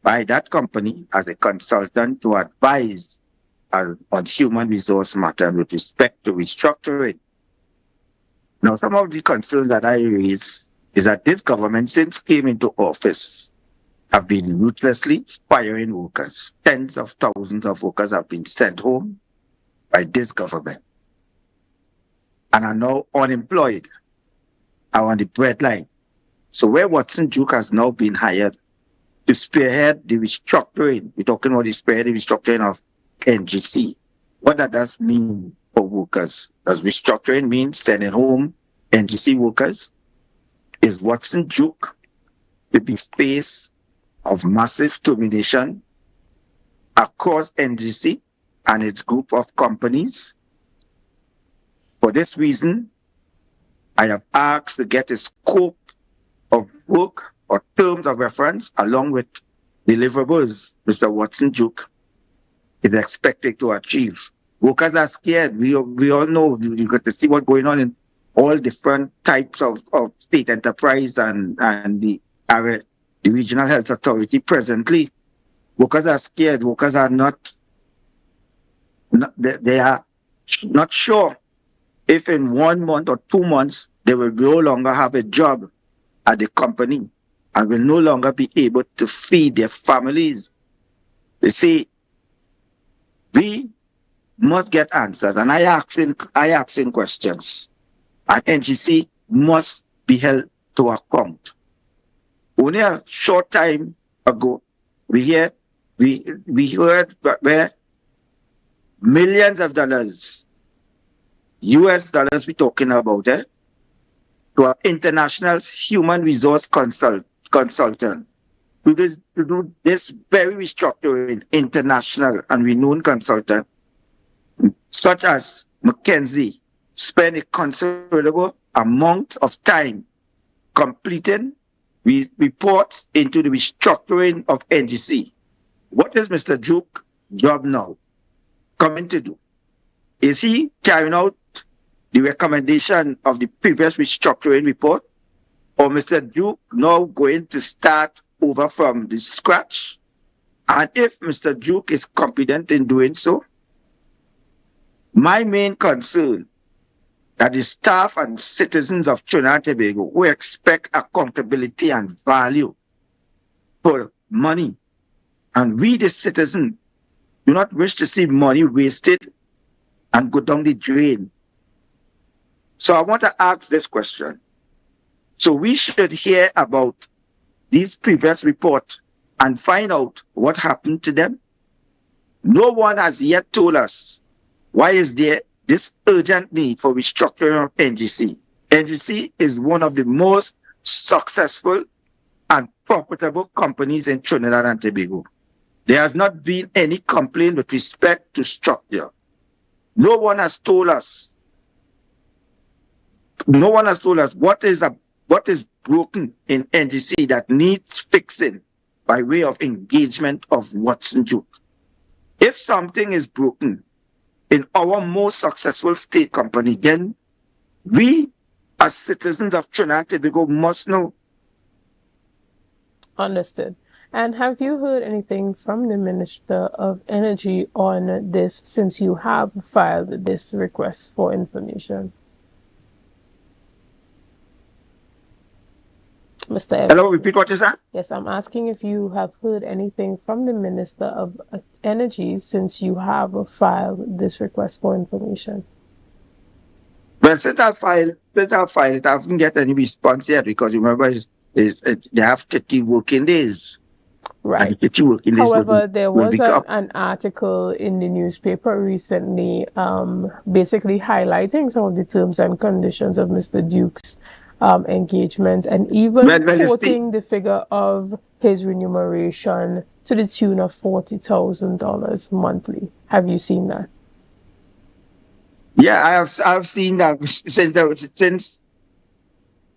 by that company as a consultant to advise on human resource matters with respect to restructuring. Now, some of the concerns that I raise is that this government, since came into office, have been ruthlessly firing workers. Tens of thousands of workers have been sent home by this government and are now unemployed, are on the breadline. So where Watson Duke has now been hired to spearhead the restructuring, we're talking about the restructuring of NGC. What does that mean for workers? Does restructuring mean sending home NGC workers? Is Watson Duke to be face of massive termination across NGC and its group of companies? For this reason, I have asked to get a scope of work or terms of reference along with deliverables Mr. Watson Duke is expected to achieve. Workers are scared. We all know. You got to see what's going on in all different types of state enterprise and the regional health authority presently. Workers are scared. Workers are they are not sure if in 1 month or 2 months they will no longer have a job at the company and will no longer be able to feed their families. You see, we must get answers, and I asking questions, and NGC must be held to account. Only a short time ago, we heard where millions of dollars, US dollars, we're talking about it, to an international human resource consultant to do this very restructuring, international and renowned consultant, such as McKinsey, spend a considerable amount of time completing reports into the restructuring of NGC. What is Mr. Duke's job now coming to do? Is he carrying out the recommendation of the previous restructuring report, or Mr. Duke now going to start over from the scratch? And if Mr. Duke is competent in doing so, my main concern that the staff and citizens of Trinidad and Tobago who expect accountability and value for money, and we the citizen do not wish to see money wasted and go down the drain. So I want to ask this question. So we should hear about these previous reports and find out what happened to them. No one has yet told us why is there this urgent need for restructuring of NGC. NGC is one of the most successful and profitable companies in Trinidad and Tobago. There has not been any complaint with respect to structure. No one has told us what is broken in NGC that needs fixing by way of engagement of Watson Duke. If something is broken in our most successful state company, then we as citizens of Trinidad and Tobago must know. Understood. And have you heard anything from the Minister of Energy on this since you have filed this request for information? Mr. Evans. Hello, repeat what is that? Yes, I'm asking if you have heard anything from the Minister of Energy since you have filed this request for information. Well, since I filed it, I haven't get any response yet because remember, they have 30 working days. Right. However, there was an article in the newspaper recently basically highlighting some of the terms and conditions of Mr. Duke's engagement and even quoting the figure of his remuneration to the tune of $40,000 monthly. Have you seen that? Yeah, I've seen that since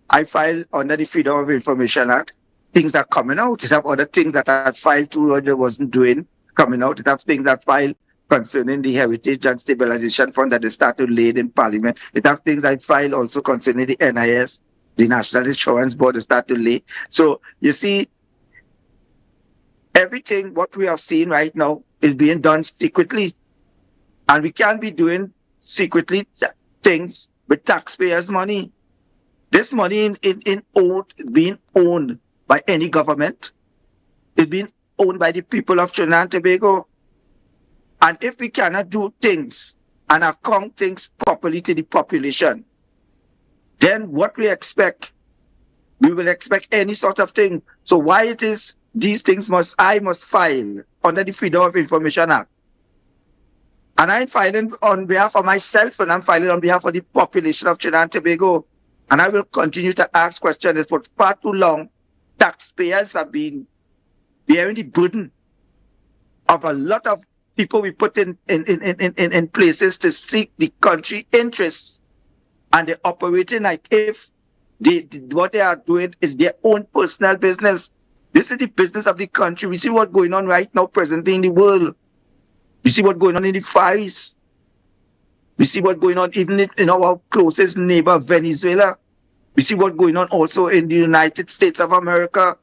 I filed under the Freedom of Information Act. Things are coming out. It have other things that I filed to or wasn't doing coming out. It have things that filed concerning the Heritage and Stabilization Fund that they started laid in Parliament. It have things I filed also concerning the NIS, the National Insurance Board, they started lay. So you see, everything what we have seen right now is being done secretly, and we can't be doing secretly things with taxpayers' money. This money being owned by any government is being owned by the people of Trinidad and Tobago. And if we cannot do things and account things properly to the population, then what we expect, we will expect any sort of thing. So why it is these things I must file under the Freedom of Information Act. And I'm filing on behalf of myself, and I'm filing on behalf of the population of Trinidad and Tobago. And I will continue to ask questions. For far too long, taxpayers have been bearing the burden of a lot of people we put in places to seek the country interests. And they're operating like if what they are doing is their own personal business. This is the business of the country. We see what's going on right now presently in the world. We see what's going on in the Far East. We see what's going on even in our closest neighbor, Venezuela. We see what's going on also in the United States of America.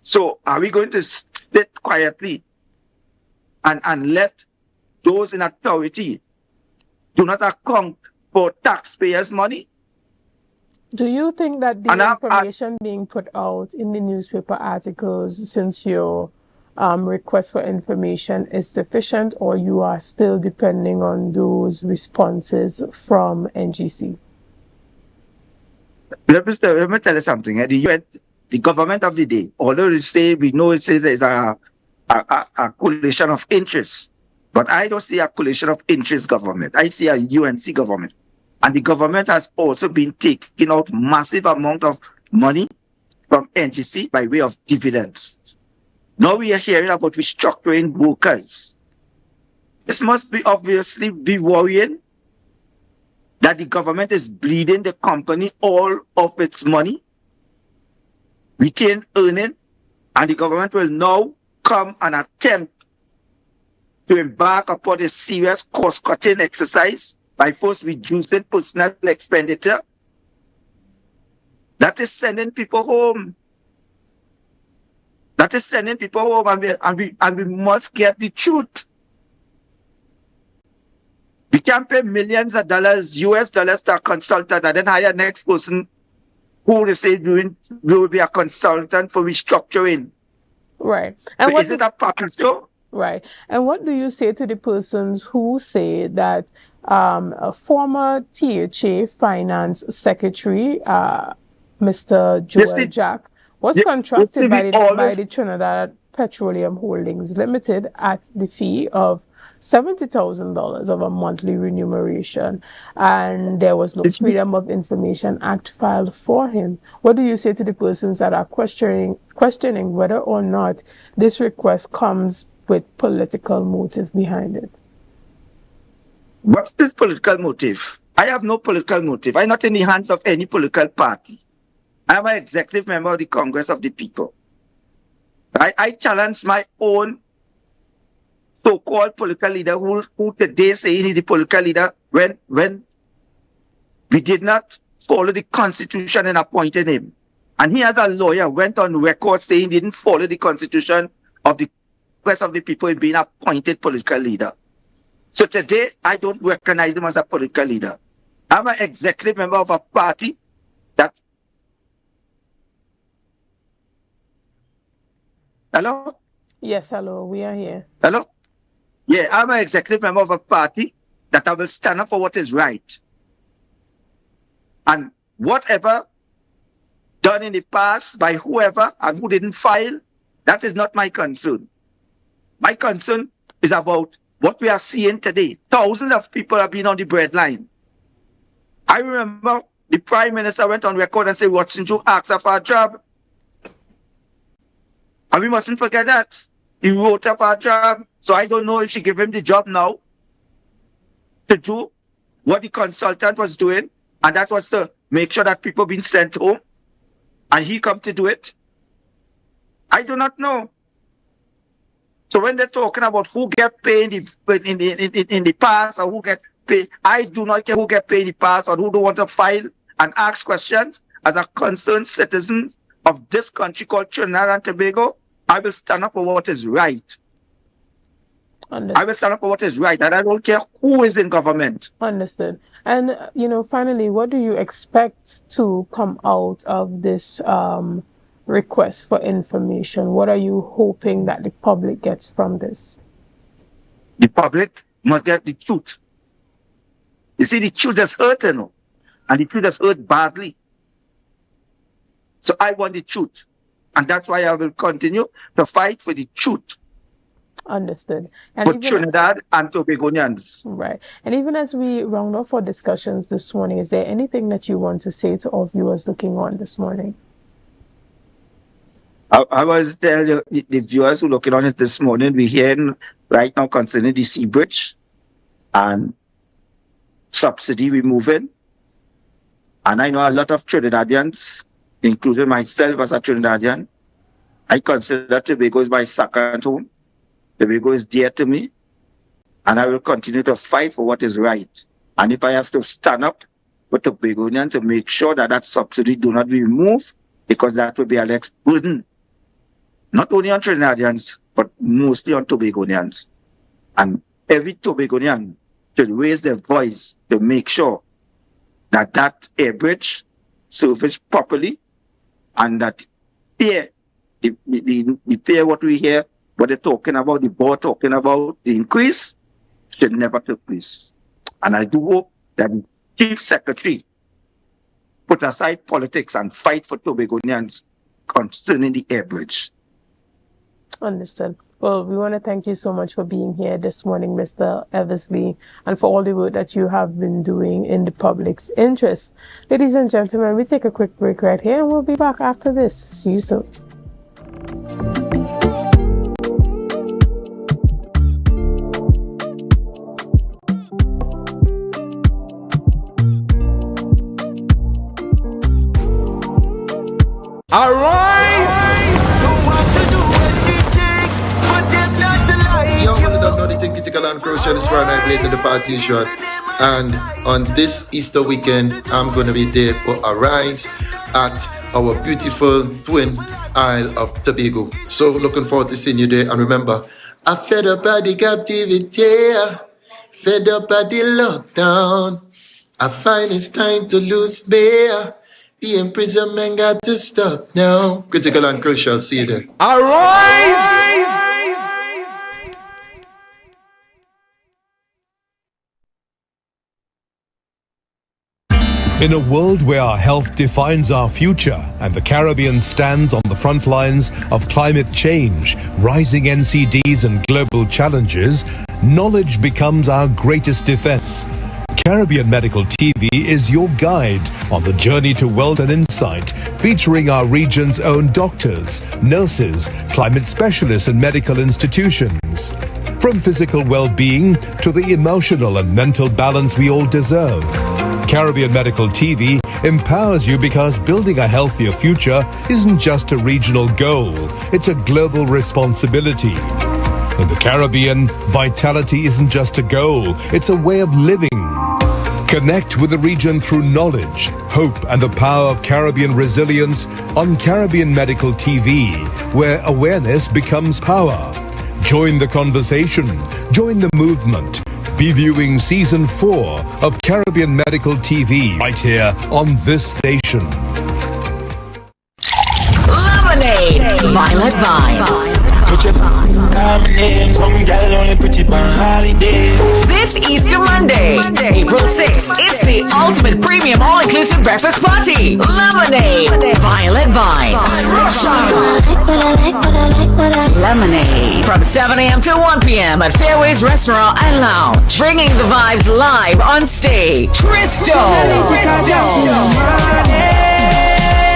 So are we going to sit quietly and let those in authority do not account for taxpayers' money? Do you think that the information being put out in the newspaper articles, since your request for information is sufficient, or you are still depending on those responses from NGC? Let me tell you something. The government of the day, although we know it says there's a coalition of interests, but I don't see a coalition of interest government. I see a UNC government. And the government has also been taking out massive amount of money from NGC by way of dividends. Now we are hearing about restructuring workers. This must be obviously be worrying that the government is bleeding the company all of its money, retained earning, and the government will now come and attempt to embark upon a serious cost-cutting exercise by first reducing personal expenditure. That is sending people home. That is sending people home, and we must get the truth. We can't pay millions of dollars, US dollars, to a consultant and then hire next person who they say will be a consultant for restructuring. Right. And so is it a package show? Right. And what do you say to the persons who say that a former THA Finance Secretary, Mr. Joel Jack, was contracted by the Trinidad Petroleum Holdings Limited at the fee of $70,000 of a monthly remuneration, and there was no Freedom of Information Act filed for him? What do you say to the persons that are questioning whether or not this request comes with political motive behind it? What's this political motive? I have no political motive. I'm not in the hands of any political party. I am an executive member of the Congress of the People. I challenge my own so-called political leader who today saying he's the political leader when we did not follow the Constitution and appointed him. And he, as a lawyer, went on record saying he didn't follow the Constitution of the Congress of the People in being appointed political leader. So today, I don't recognize him as a political leader. I'm an executive member of a party that... Hello? Yes, hello, we are here. Hello? Yeah, I'm an executive member of a party that I will stand up for what is right. And whatever done in the past by whoever and who didn't file, that is not my concern. My concern is about what we are seeing today. Thousands of people have been on the breadline. I remember the Prime Minister went on record and said, "Watson Joe asked her for a job." And we mustn't forget that. He wrote her for a job. So I don't know if she gave him the job now to do what the consultant was doing. And that was to make sure that people being sent home. And he come to do it. I do not know. So when they're talking about who get paid in the past or who get paid, I do not care who get paid in the past or who don't want to file and ask questions. As a concerned citizen of this country called Trinidad and Tobago, I will stand up for what is right. Understood. I will stand up for what is right, and I don't care who is in government. Understood. And, finally, what do you expect to come out of this request for information? What are you hoping that the public gets from this? The public must get the truth. You see, the truth is hurt, you know, and the truth is hurt badly. So I want the truth, and that's why I will continue to fight for the truth. Understood. And For Trinidad and Tobagonians. Right. And even as we round off our discussions this morning, is there anything that you want to say to our viewers looking on this morning? I was tell you, the viewers who are looking on it this morning, we're hearing right now concerning the Airbridge and subsidy removing. And I know a lot of Trinidadians, including myself as a Trinidadian, I consider Tobago as my second home. Tobago is dear to me, and I will continue to fight for what is right. And if I have to stand up with Tobagonians to make sure that that subsidy do not be removed, because that will be a next burden, not only on Trinidadians, but mostly on Tobagonians. And every Tobagonian should raise their voice to make sure that that Airbridge service properly, and that fear, the fear what we hear, what they're talking about, the board talking about, the increase, should never take place. And I do hope that the Chief Secretary put aside politics and fight for Tobagonians concerning the Airbridge. Understood. Well, we want to thank you so much for being here this morning, Mr. Eversley, and for all the work that you have been doing in the public's interest. Ladies and gentlemen, we take a quick break right here, and we'll be back after this. See you soon. Critical and crucial is Friday night blazing the party usual. And on this Easter weekend, I'm going to be there for Arise at our beautiful twin Isle of Tobago. So looking forward to seeing you there. And remember, I fed up by the captivity, fed up by the lockdown. I find it's time to lose bear. The imprisonment got to stop now. Critical and crucial, see you there. Arise! In a world where our health defines our future and the Caribbean stands on the front lines of climate change, rising NCDs and global challenges, knowledge becomes our greatest defense. Caribbean Medical TV is your guide on the journey to wealth and insight, featuring our region's own doctors, nurses, climate specialists and medical institutions. From physical well-being to the emotional and mental balance we all deserve. Caribbean Medical TV empowers you because building a healthier future isn't just a regional goal, it's a global responsibility. In the Caribbean, vitality isn't just a goal, it's a way of living. Connect with the region through knowledge, hope, and the power of Caribbean resilience on Caribbean Medical TV, where awareness becomes power. Join the conversation, join the movement. Be viewing Season 4 of Caribbean Medical TV right here on this station. Lemonade, Violet Vibes. This Easter Monday, April 6th, it's the ultimate premium all-inclusive breakfast party. Lemonade, Violet Vibes. Lemonade from 7 a.m. to 1 p.m. at Fairways Restaurant and Lounge. Bringing the vibes live on stage. Tristo.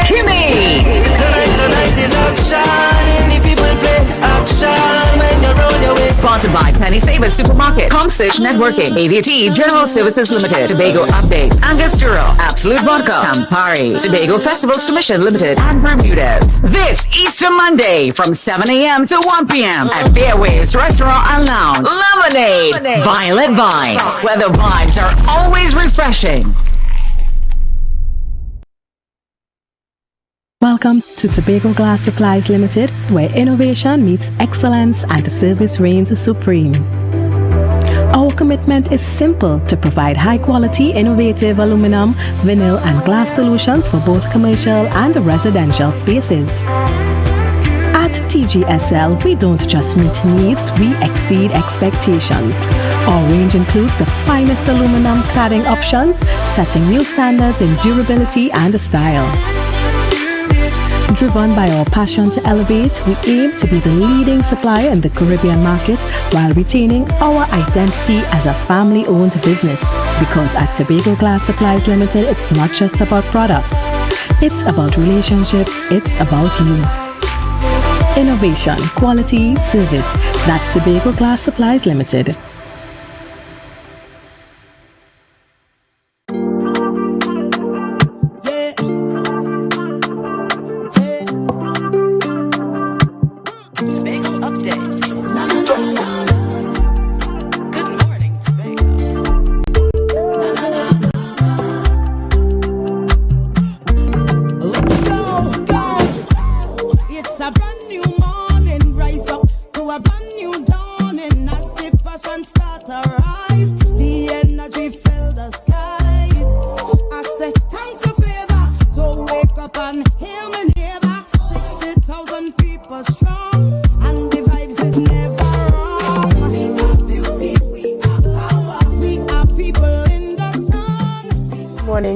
Kimmy. Tonight is action in the people place. Action when you're on your way. Sponsored by Penny Savers Supermarket, Comsearch Networking, AVT General Services Limited, Tobago Updates, Angostura, Absolute Vodka, Campari, Tobago Festivals Commission Limited, and Bermudez. This Easter Monday from 7 a.m. to 1 p.m. at Fairways Restaurant and Lounge. Lemonade, Violet Vibes, where the vibes are always refreshing. Welcome to Tobago Glass Supplies Limited, where innovation meets excellence and the service reigns supreme. Our commitment is simple: to provide high-quality, innovative aluminum, vinyl, and glass solutions for both commercial and residential spaces. At TGSL, we don't just meet needs, we exceed expectations. Our range includes the finest aluminum cladding options, setting new standards in durability and style. Driven by our passion to elevate, we aim to be the leading supplier in the Caribbean market while retaining our identity as a family-owned business. Because at Tobago Glass Supplies Limited, it's not just about products. It's about relationships, it's about you. Innovation, quality, service. That's Tobago Glass Supplies Limited.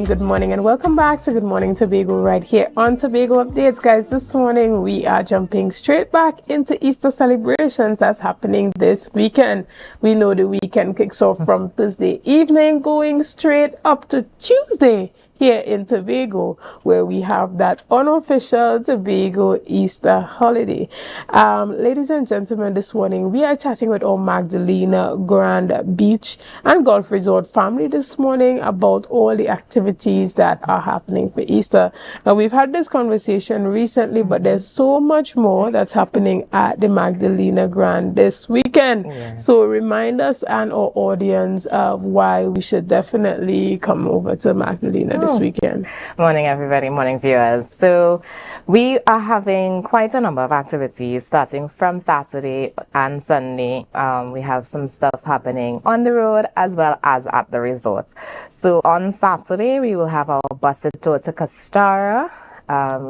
Good morning and welcome back to Good Morning Tobago right here on Tobago Updates. Guys, this morning we are jumping straight back into Easter celebrations that's happening this weekend. We know the weekend kicks off from Thursday evening going straight up to Tuesday here in Tobago, where we have that unofficial Tobago Easter holiday. Ladies and gentlemen, this morning we are chatting with our Magdalena Grand Beach and Golf Resort family this morning about all the activities that are happening for Easter. Now, we've had this conversation recently, but there's so much more that's happening at the Magdalena Grand this weekend. Yeah. So remind us and our audience of why we should definitely come over to Magdalena this weekend. Morning, everybody. Morning, viewers. So we are having quite a number of activities starting from Saturday and Sunday. We have some stuff happening on the road as well as at the resort. So on Saturday, we will have our busted tour to Castara.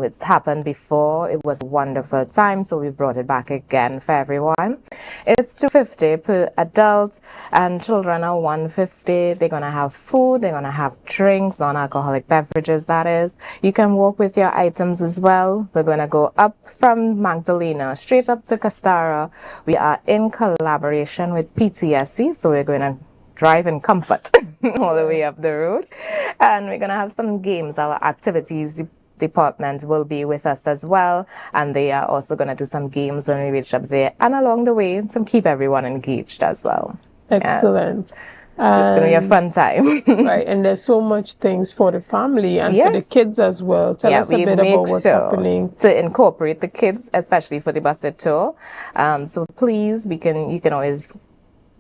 It's happened before. It was a wonderful time, so we brought it back again for everyone. It's $250 per adult, and children are $150. They're gonna have food, they're gonna have drinks, non-alcoholic beverages, that is. You can walk with your items as well. We're gonna go up from Magdalena straight up to Castara. We are in collaboration with PTSC, so we're gonna drive in comfort all the way up the road, and we're gonna have some games. Our activities department will be with us as well, and they are also going to do some games when we reach up there and along the way to keep everyone engaged as well. Excellent. Yes. So it's going to be a fun time. Right, and there's so much things for the family and for the kids as well. Tell us a bit about what's happening. To incorporate the kids, especially for the busted tour. So please, you can always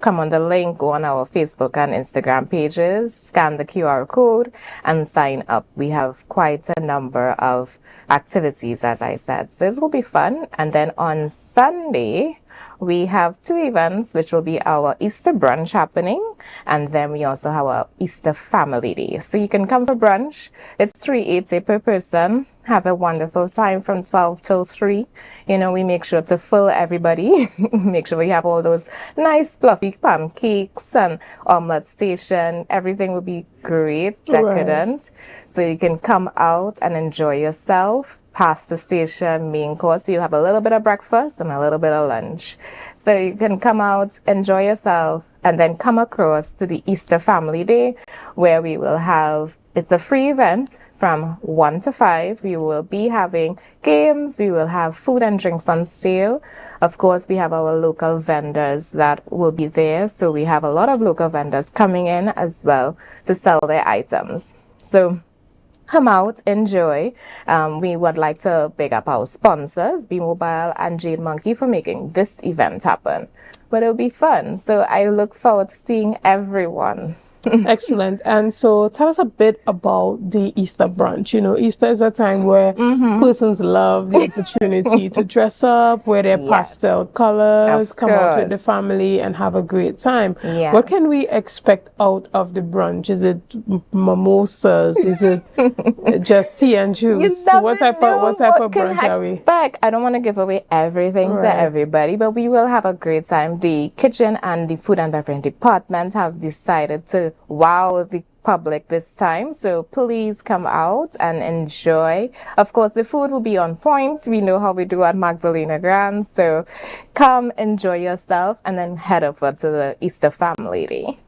come on the link, go on our Facebook and Instagram pages, scan the QR code, and sign up. We have quite a number of activities, as I said. So this will be fun. And then on Sunday, we have two events, which will be our Easter brunch happening, and then we also have our Easter family day. So you can come for brunch. It's $380 per person. Have a wonderful time from 12 till 3. We make sure to fill everybody. Make sure we have all those nice fluffy pancakes and omelette station. Everything will be great, decadent. Right. So you can come out and enjoy yourself. Past the station, main course, you'll have a little bit of breakfast and a little bit of lunch. So you can come out, enjoy yourself, and then come across to the Easter Family Day, where we will have, it's a free event from 1 to 5. We will be having games, we will have food and drinks on sale. Of course, we have our local vendors that will be there. So we have a lot of local vendors coming in as well to sell their items. So come out, enjoy. We would like to big up our sponsors, B-Mobile and Jade Monkey, for making this event happen. But it'll be fun. So I look forward to seeing everyone. Excellent. And so tell us a bit about the Easter brunch. You know, Easter is a time where persons love the opportunity to dress up, wear their pastel colors, come out with the family and have a great time. Yeah. What can we expect out of the brunch? Is it mimosas? Is it just tea and juice? What type of brunch are we? I don't want to give away everything to everybody, but we will have a great time. The kitchen and the food and beverage department have decided to wow the public this time, so please come out and enjoy. Of course, the food will be on point. We know how we do at Magdalena Grand, so come enjoy yourself and then head over to the Easter Family Day.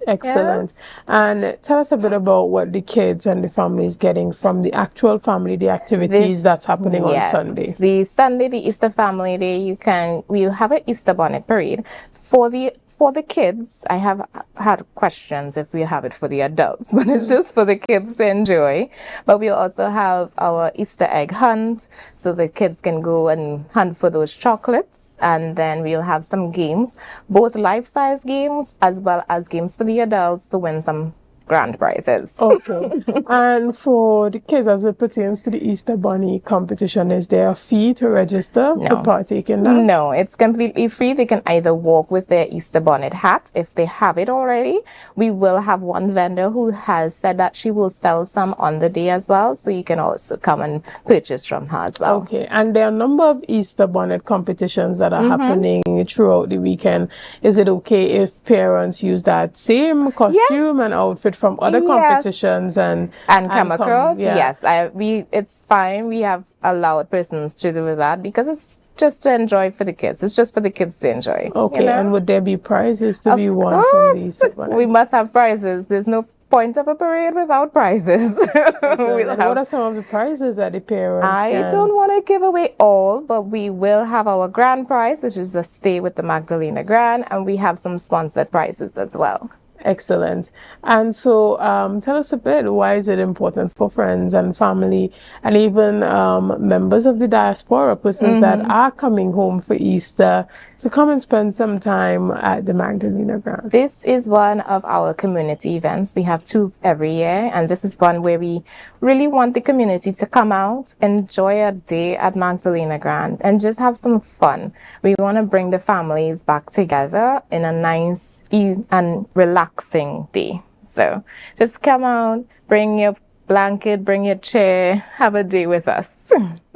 Excellent. And tell us a bit about what the kids and the family is getting from the actual family, the activities that's happening on Sunday. The Sunday, the Easter Family Day, we'll have an Easter bonnet parade. For the kids, I have had questions if we have it for the adults, but it's just for the kids to enjoy. But we'll also have our Easter egg hunt, so the kids can go and hunt for those chocolates. And then we'll have some games, both life-size games as well as games for the adults to win some grand prizes. Okay. And for the kids, as it pertains to the Easter Bunny competition, is there a fee to register to partake in that? No, it's completely free. They can either walk with their Easter bonnet hat if they have it already. We will have one vendor who has said that she will sell some on the day as well, so you can also come and purchase from her as well. Okay. And there are a number of Easter bonnet competitions that are happening throughout the weekend. Is it okay if parents use that same costume and outfit from other competitions and come across? Yes, it's fine. We have allowed persons to do that because it's just to enjoy for the kids. It's just for the kids to enjoy. Okay, you know? And would there be prizes to be won from these? We must have prizes. There's no point of a parade without prizes. What are some of the prizes that the parents I don't want to give away all, but we will have our grand prize, which is a stay with the Magdalena Grand, and we have some sponsored prizes as well. Excellent. And so tell us a bit, why is it important for friends and family and even members of the diaspora, persons that are coming home for Easter, to come and spend some time at the Magdalena Grand? This is one of our community events. We have 2 every year, and this is one where we really want the community to come out, enjoy a day at Magdalena Grand, and just have some fun. We want to bring the families back together in a nice and relaxing day. So just come out, bring your blanket, bring your chair, have a day with us.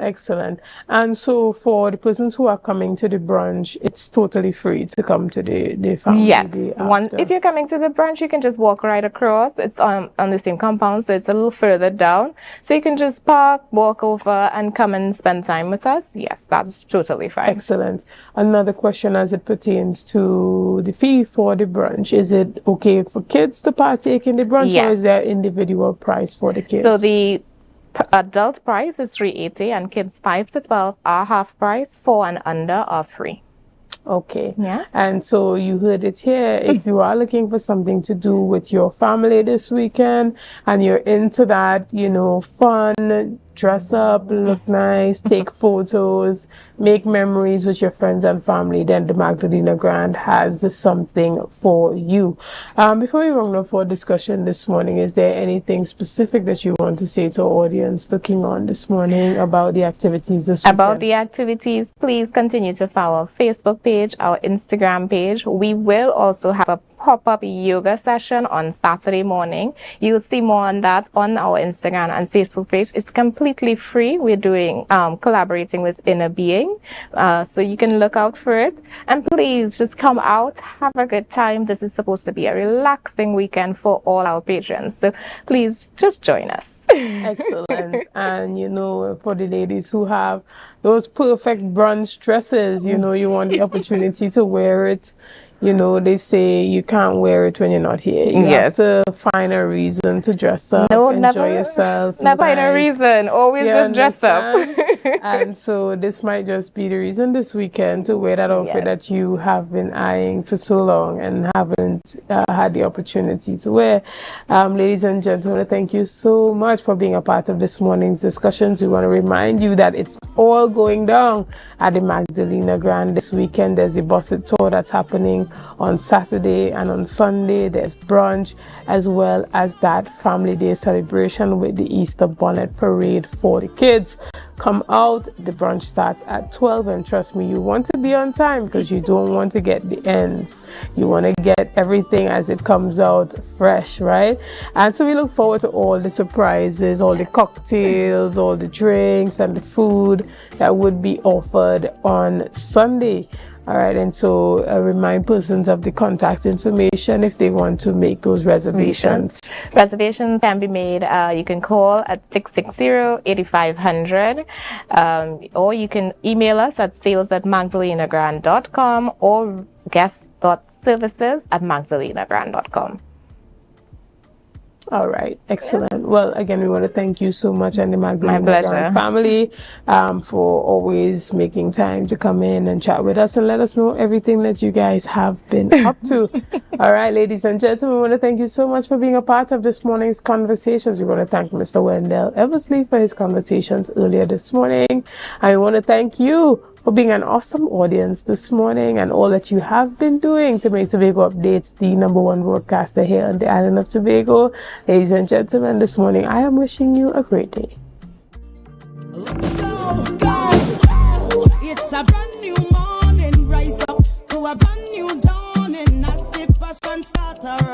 Excellent. And so for the persons who are coming to the brunch, it's totally free to come to the family yes. day If you're coming to the brunch, you can just walk right across. It's on the same compound, so it's a little further down. So you can just park, walk over, and come and spend time with us. Yes, that's totally fine. Excellent. Another question as it pertains to the fee for the brunch. Is it okay for kids to partake in the brunch, or is there individual price for the kids? So the adult price is $3.80, and kids 5 to 12 are half price. 4 and under are free. Okay. Yes. And so you heard it here. If you are looking for something to do with your family this weekend and you're into that, fun, dress up, look nice, take photos, make memories with your friends and family, then the Magdalena Grand has something for you. Before we round up for discussion this morning, is there anything specific that you want to say to our audience looking on this morning about the activities this weekend? About the activities, please continue to follow our Facebook page, our Instagram page. We will also have a pop-up yoga session on Saturday morning. You'll see more on that on our Instagram and Facebook page. It's completely free. We're doing collaborating with Inner Being, so you can look out for it. And please just come out, have a good time. This is supposed to be a relaxing weekend for all our patrons, so please just join us. Excellent. And for the ladies who have those perfect brunch dresses, you want the opportunity to wear it. They say you can't wear it when you're not here. You have to find a reason to dress up, enjoy yourself. Never find a reason. Always just dress up. And so this might just be the reason this weekend to wear that outfit that you have been eyeing for so long and haven't had the opportunity to wear. Ladies and gentlemen, thank you so much for being a part of this morning's discussions. We want to remind you that it's all going down at the Magdalena Grand this weekend. There's a busset tour that's happening on Saturday, and on Sunday there's brunch, as well as that family day celebration with the Easter bonnet parade for the kids. Come out. The brunch starts at 12, and trust me, you want to be on time because you don't want to get the ends. You want to get everything as it comes out fresh, right? And so we look forward to all the surprises, all the cocktails, all the drinks and the food that would be offered on Sunday. All right, and so remind persons of the contact information if they want to make those reservations. Reservations can be made. You can call at 660-8500, or you can email us at sales@magdalenagrand.com or guest.services@magdalenagrand.com. All right, excellent. Well, again, we want to thank you so much and the My pleasure. Magdalena family for always making time to come in and chat with us and let us know everything that you guys have been up to. All right, ladies and gentlemen, we want to thank you so much for being a part of this morning's conversations. We want to thank Mr. Wendell Eversley for his conversations earlier this morning. And we want to thank you for being an awesome audience this morning and all that you have been doing to make Tobago Updates the #1 broadcaster here on the island of Tobago. Ladies and gentlemen, this morning I am wishing you a great day. It's a brand new morning, rise up to a brand new dawning as the passion start to rise.